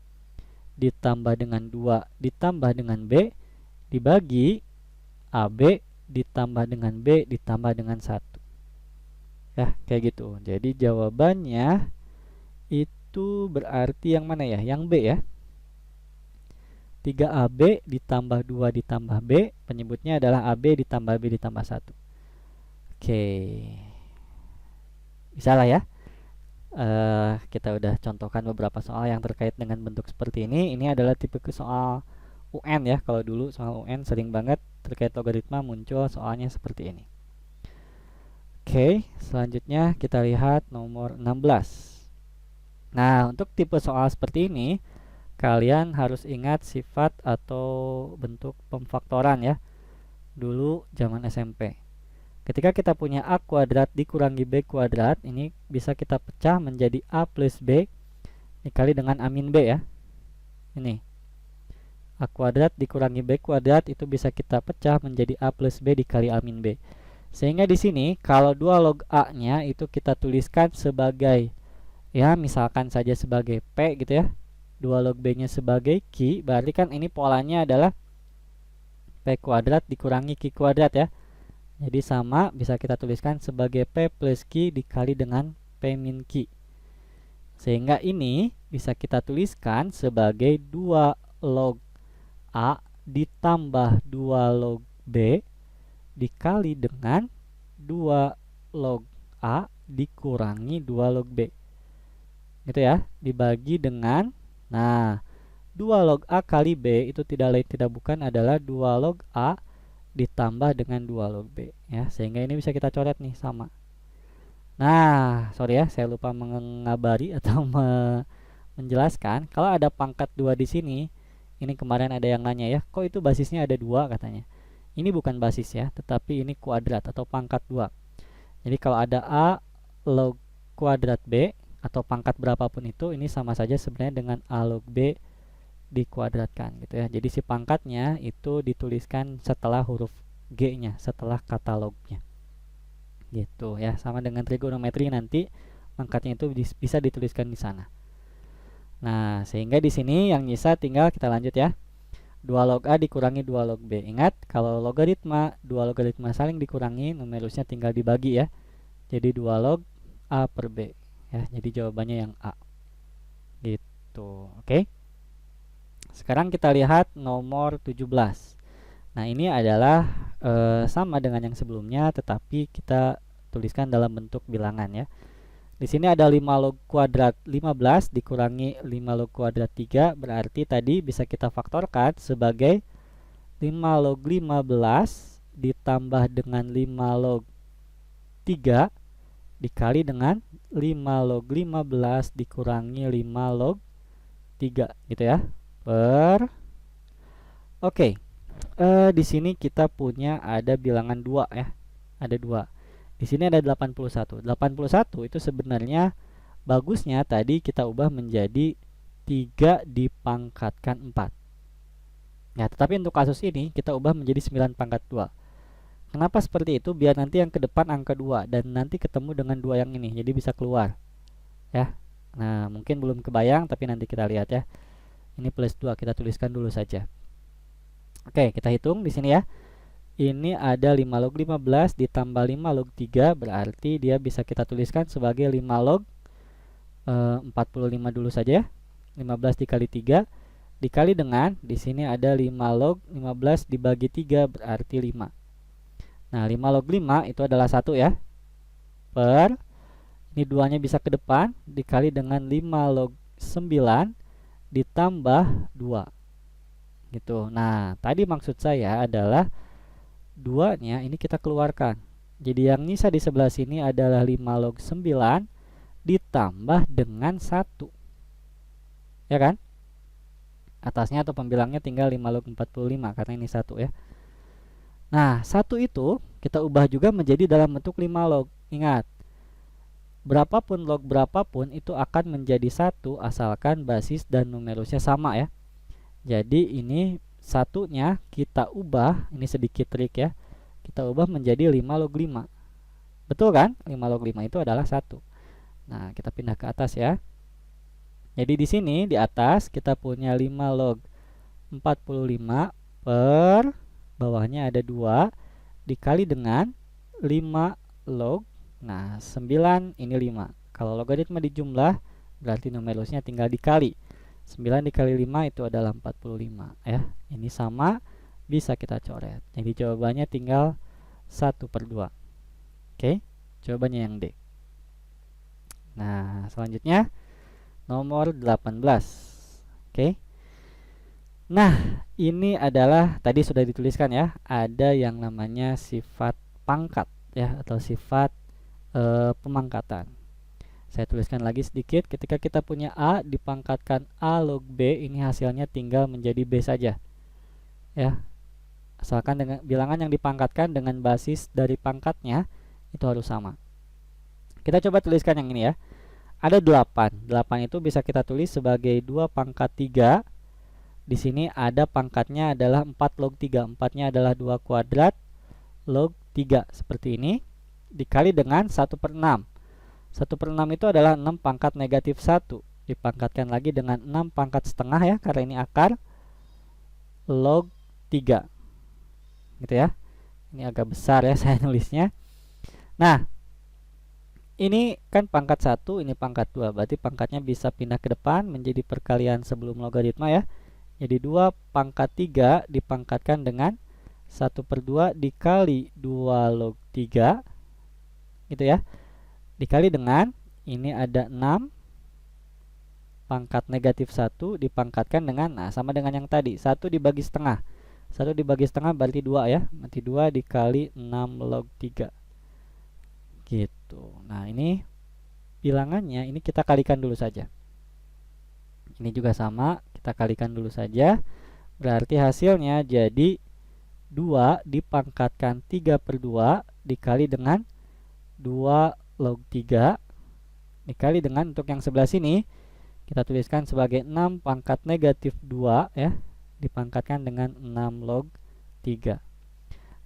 S1: ditambah dengan 2 ditambah dengan B dibagi AB ditambah dengan B ditambah dengan 1. Ya, kayak gitu. Jadi jawabannya itu berarti yang mana ya? Yang B ya. 3AB ditambah 2 ditambah B, penyebutnya adalah AB ditambah B ditambah 1. Oke, bisa lah ya. Kita udah contohkan beberapa soal yang terkait dengan bentuk seperti ini. Ini adalah tipe ke soal UN ya. Kalau dulu soal UN sering banget terkait logaritma muncul soalnya seperti ini. Oke, selanjutnya kita lihat nomor 16. Nah, untuk tipe soal seperti ini kalian harus ingat sifat atau bentuk pemfaktoran ya. Dulu zaman SMP. Ketika kita punya A kuadrat dikurangi B kuadrat, ini bisa kita pecah menjadi A plus B dikali dengan A min B ya. Ini. A kuadrat dikurangi B kuadrat itu bisa kita pecah menjadi A plus B dikali A min B. Sehingga di sini kalau 2 log A-nya itu kita tuliskan sebagai, ya misalkan saja sebagai P gitu ya. 2 log B-nya sebagai Q, berarti kan ini polanya adalah P kuadrat dikurangi Q kuadrat ya. Jadi sama, bisa kita tuliskan sebagai P plus Q dikali dengan P min Q. Sehingga ini bisa kita tuliskan sebagai 2 log A ditambah 2 log B dikali dengan 2 log A dikurangi 2 log B. Gitu ya, dibagi dengan, nah, 2 log A kali B itu tidak lain tidak bukan adalah 2 log A ditambah dengan 2 log B ya. Sehingga ini bisa kita coret nih sama. Nah, sorry ya, saya lupa mengabari atau menjelaskan kalau ada pangkat 2 di sini. Ini kemarin ada yang nanya ya, kok itu basisnya ada 2 katanya. Ini bukan basis ya, tetapi ini kuadrat atau pangkat 2. Jadi kalau ada A log kuadrat B atau pangkat berapapun itu, ini sama saja sebenarnya dengan A log B dikuadratkan gitu ya. Jadi si pangkatnya itu dituliskan setelah huruf G-nya, setelah kata lognya. Gitu ya, sama dengan trigonometri nanti pangkatnya itu bisa dituliskan di sana. Nah, sehingga di sini yang nyisa tinggal kita lanjut ya. 2 log A dikurangi 2 log B. Ingat, kalau logaritma, 2 logaritma saling dikurangi, numerusnya tinggal dibagi ya. Jadi 2 log A per B. Ya, jadi jawabannya yang A. Gitu, oke. Sekarang kita lihat nomor 17. Nah, ini adalah sama dengan yang sebelumnya, tetapi kita tuliskan dalam bentuk bilangan ya. Di sini ada 5 log kuadrat 15 dikurangi 5 log kuadrat 3, berarti tadi bisa kita faktorkan sebagai 5 log 15 ditambah dengan 5 log 3 dikali dengan 5 log 15 dikurangi 5 log 3 gitu ya. Oke. Di sini kita punya ada bilangan 2 ya. Ada 2. Di sini ada 81. 81 itu sebenarnya bagusnya tadi kita ubah menjadi 3 dipangkatkan 4. Ya, tetapi untuk kasus ini kita ubah menjadi 9 pangkat 2. Kenapa seperti itu? Biar nanti yang ke depan angka 2 dan nanti ketemu dengan 2 yang ini. Jadi bisa keluar. Ya. Nah, mungkin belum kebayang tapi nanti kita lihat ya. Ini plus 2 kita tuliskan dulu saja. Oke, kita hitung di sini ya. Ini ada 5 log 15 ditambah 5 log 3, berarti dia bisa kita tuliskan sebagai 5 log 45 dulu saja ya. 15 dikali 3 dikali dengan di sini ada 5 log 15 dibagi 3 berarti 5. Nah, 5 log 5 itu adalah 1 ya. Per ini 2-nya bisa ke depan dikali dengan 5 log 9 ditambah 2. Gitu. Nah, tadi maksud saya adalah 2-nya ini kita keluarkan. Jadi yang nyisa di sebelah sini adalah 5 log 9 ditambah dengan 1. Ya kan? Atasnya atau pembilangnya tinggal 5 log 45 karena ini 1 ya. Nah, 1 itu kita ubah juga menjadi dalam bentuk 5 log. Ingat, berapapun log berapapun itu akan menjadi 1 asalkan basis dan numerusnya sama ya. Jadi ini satunya kita ubah, ini sedikit trik ya. Kita ubah menjadi 5 log 5. Betul kan? 5 log 5 itu adalah 1. Nah, kita pindah ke atas ya. Jadi di sini di atas kita punya 5 log 45 per bawahnya ada 2 dikali dengan 5 log. Nah, 9 ini 5. Kalau logaritma dijumlah berarti numerusnya tinggal dikali. 9 dikali 5 itu adalah 45 ya. Ini sama, bisa kita coret. Jadi jawabannya tinggal 1 per 2. Oke, jawabannya yang D. Nah, selanjutnya nomor 18. Oke. Nah, ini adalah tadi sudah dituliskan ya, ada yang namanya sifat pangkat ya atau sifat pemangkatan. Saya tuliskan lagi sedikit, ketika kita punya A dipangkatkan A log B, ini hasilnya tinggal menjadi B saja. Ya. Asalkan dengan bilangan yang dipangkatkan dengan basis dari pangkatnya itu harus sama. Kita coba tuliskan yang ini ya. Ada 8. 8 itu bisa kita tulis sebagai 2 pangkat 3. Di sini ada pangkatnya adalah 4 log 3. 4-nya adalah 2 kuadrat log 3 seperti ini dikali dengan 1 per 6. 1 per 6 itu adalah 6 pangkat negatif 1. Dipangkatkan lagi dengan 6 pangkat setengah ya, karena ini akar log 3. Gitu ya. Ini agak besar ya saya nulisnya. Nah, ini kan pangkat 1, ini pangkat 2. Berarti pangkatnya bisa pindah ke depan menjadi perkalian sebelum logaritma ya. Jadi 2 pangkat 3 dipangkatkan dengan 1 per 2 dikali 2 log 3. Gitu ya. Dikali dengan ini ada 6 pangkat negatif 1 dipangkatkan dengan, nah sama dengan yang tadi, 1 dibagi setengah. 1 dibagi setengah berarti 2 ya. Berarti 2 dikali 6 log 3. Gitu. Nah, ini bilangannya ini kita kalikan dulu saja. Ini juga sama, kita kalikan dulu saja. Berarti hasilnya jadi 2 dipangkatkan 3/2 dikali dengan 2 log 3 dikali dengan, untuk yang sebelah sini kita tuliskan sebagai 6 pangkat negatif 2 ya, dipangkatkan dengan 6 log 3.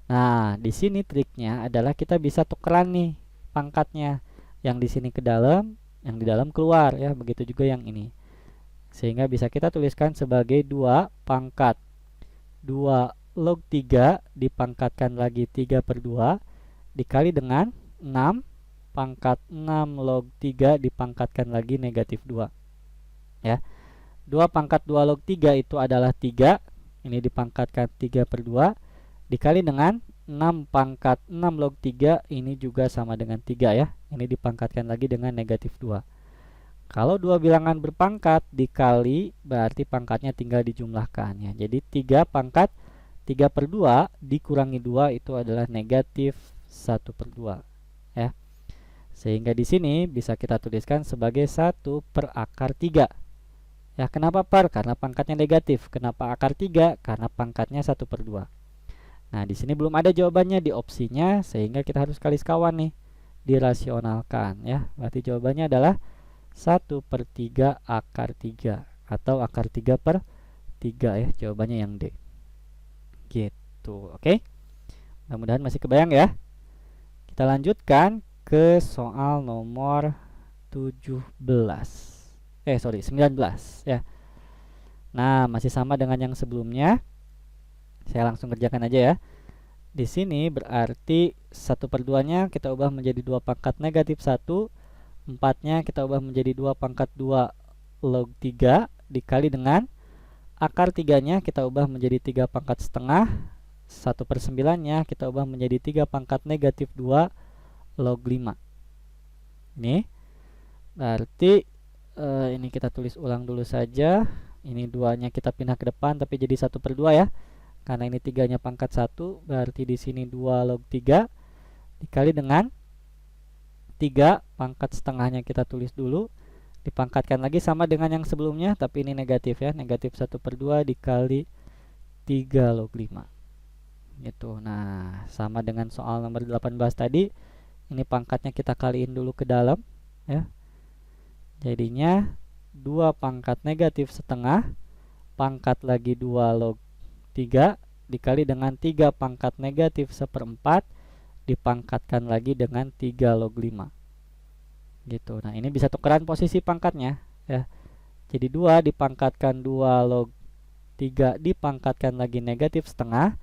S1: Nah, di sini triknya adalah kita bisa tukeran nih pangkatnya. Yang di sini ke dalam, yang di dalam keluar ya, begitu juga yang ini. Sehingga bisa kita tuliskan sebagai 2 pangkat 2 log 3 dipangkatkan lagi 3/2 dikali dengan 6 pangkat 6 log 3 dipangkatkan lagi negatif 2 ya. 2 pangkat 2 log 3 itu adalah 3, ini dipangkatkan 3/2 dikali dengan 6 pangkat 6 log 3, ini juga sama dengan 3 ya, ini dipangkatkan lagi dengan negatif 2. Kalau dua bilangan berpangkat dikali, berarti pangkatnya tinggal dijumlahkan ya. Jadi 3 pangkat 3/2 dikurangi 2 itu adalah negatif 1/2 ya. Sehingga di sini bisa kita tuliskan sebagai 1/3. Ya, kenapa per? Karena pangkatnya negatif. Kenapa akar 3? Karena pangkatnya 1/2. Nah, di sini belum ada jawabannya di opsinya, sehingga kita harus kali sekawan nih, dirasionalkan ya. Berarti jawabannya adalah 1/3 akar 3 atau akar 3/3 ya, jawabannya yang D. Gitu, oke. Mudah-mudahan masih kebayang ya. Kita lanjutkan ke soal nomor 19 ya. Nah, masih sama dengan yang sebelumnya. Saya langsung kerjakan aja ya. Di sini berarti 1/2-nya kita ubah menjadi 2 pangkat negatif 1, 4-nya kita ubah menjadi 2 pangkat 2 log 3 dikali dengan akar 3-nya kita ubah menjadi 3 pangkat setengah, 1/9-nya kita ubah menjadi 3 pangkat negatif 2 log 5. Ini berarti ini kita tulis ulang dulu saja. Ini 2-nya kita pindah ke depan tapi jadi 1/2 ya. Karena ini 3-nya pangkat 1, berarti di sini 2 log 3 dikali dengan 3 pangkat setengahnya kita tulis dulu, dipangkatkan lagi sama dengan yang sebelumnya, tapi ini negatif ya, negatif 1/2 dikali 3 log 5 gitu. Nah, sama dengan soal nomor 18 tadi, ini pangkatnya kita kaliin dulu ke dalam ya. Jadinya 2 pangkat negatif setengah pangkat lagi 2 log 3 dikali dengan 3 pangkat negatif 1/4 dipangkatkan lagi dengan 3 log 5 gitu. Nah, ini bisa tukeran posisi pangkatnya ya. Jadi 2 dipangkatkan 2 log 3 dipangkatkan lagi negatif setengah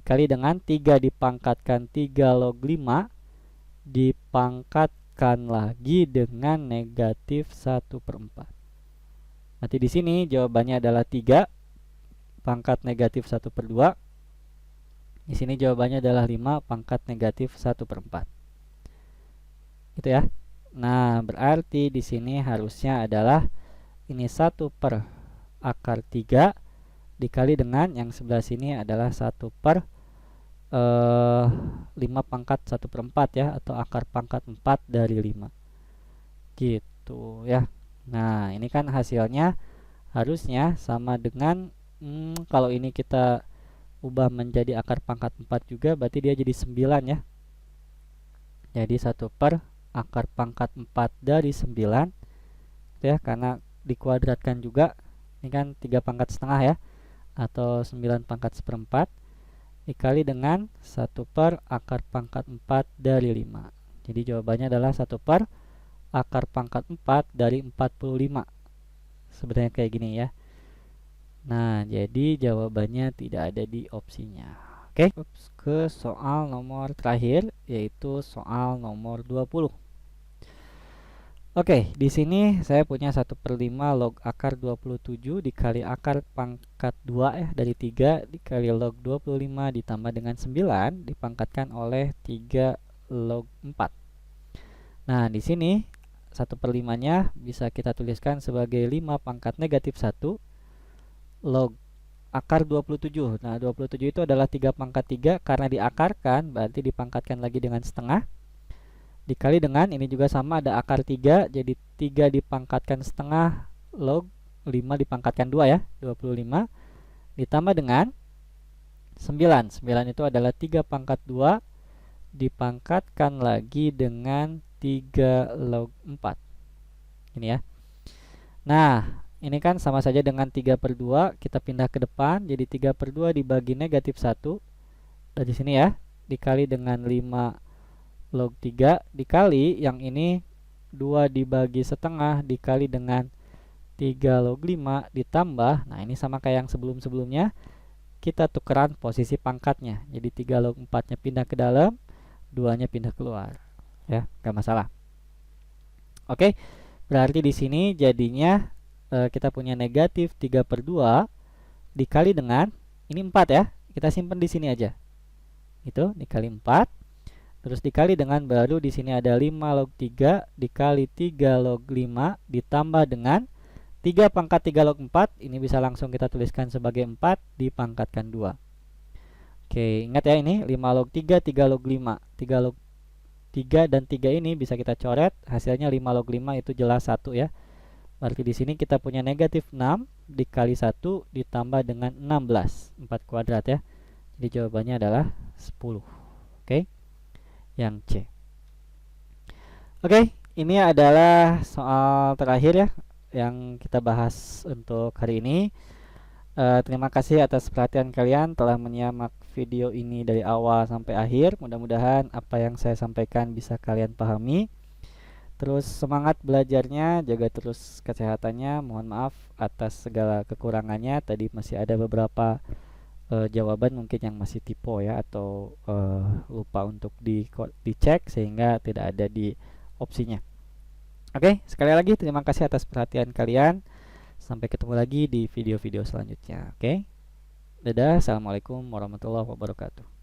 S1: dikali dengan 3 dipangkatkan 3 log 5 dipangkatkan lagi dengan negatif 1/4. Nanti di sini jawabannya adalah 3 pangkat negatif 1/2. Di sini jawabannya adalah 5 pangkat negatif 1/4. Gitu ya. Nah, berarti di sini harusnya adalah ini 1/akar 3 dikali dengan yang sebelah sini adalah 1/5 pangkat 1/4 ya, atau akar pangkat 4 dari 5. Gitu ya. Nah, ini kan hasilnya harusnya sama dengan kalau ini kita ubah menjadi akar pangkat 4 juga, berarti dia jadi 9 ya. Jadi 1/akar pangkat 4 dari 9 ya, karena dikuadratkan juga. Ini kan 3 pangkat setengah ya, atau 9 pangkat 1/4 dikali dengan 1/akar pangkat 4 dari 5. Jadi jawabannya adalah 1/akar pangkat 4 dari 45. Sebenarnya kayak gini ya. Nah, jadi jawabannya tidak ada di opsinya. Oke, ke soal nomor terakhir, yaitu soal nomor 20. Oke, di sini saya punya 1/5 log akar 27 dikali akar pangkat 2 ya, dari 3 dikali log 25 ditambah dengan 9 dipangkatkan oleh 3 log 4. Nah, di sini 1/5-nya bisa kita tuliskan sebagai 5 pangkat negatif 1 log akar 27. Nah, 27 itu adalah 3 pangkat 3, karena diakarkan berarti dipangkatkan lagi dengan setengah dikali dengan ini juga sama, ada akar 3, jadi 3 dipangkatkan setengah log 5 dipangkatkan 2 ya, 25, ditambah dengan 9. 9 itu adalah 3 pangkat 2 dipangkatkan lagi dengan 3 log 4. Ini ya. Nah, ini kan sama saja dengan 3/2, kita pindah ke depan, jadi 3/2 dibagi negatif 1, dari sini ya, dikali dengan 5 log 3, dikali yang ini 2 dibagi setengah, dikali dengan 3 log 5, ditambah, nah ini sama kayak yang sebelum-sebelumnya, kita tukeran posisi pangkatnya, jadi 3 log 4 nya pindah ke dalam, 2 nya pindah keluar, ya, gak masalah. Oke, berarti di sini jadinya kita punya negatif 3/2 dikali dengan ini 4 ya, kita simpan di sini aja, itu dikali 4, terus dikali dengan baru di sini ada 5 log 3 dikali 3 log 5 ditambah dengan 3 pangkat 3 log 4, ini bisa langsung kita tuliskan sebagai 4 dipangkatkan 2. Oke, ingat ya, ini 5 log 3, 3 log 5, 3 log 3 dan 3 ini bisa kita coret, hasilnya 5 log 5 itu jelas 1 ya. Berarti di sini kita punya negatif 6 dikali 1 ditambah dengan 16, 4 kuadrat ya. Jadi jawabannya adalah 10. Oke, yang C. Oke, ini adalah soal terakhir ya yang kita bahas untuk hari ini. Terima kasih atas perhatian kalian telah menyimak video ini dari awal sampai akhir. Mudah-mudahan apa yang saya sampaikan bisa kalian pahami. Terus semangat belajarnya, jaga terus kesehatannya. Mohon maaf atas segala kekurangannya. Tadi masih ada beberapa jawaban mungkin yang masih typo ya, atau lupa untuk dicek sehingga tidak ada di opsinya. Oke, sekali lagi terima kasih atas perhatian kalian. Sampai ketemu lagi di video-video selanjutnya. Oke, dadah, assalamualaikum warahmatullahi wabarakatuh.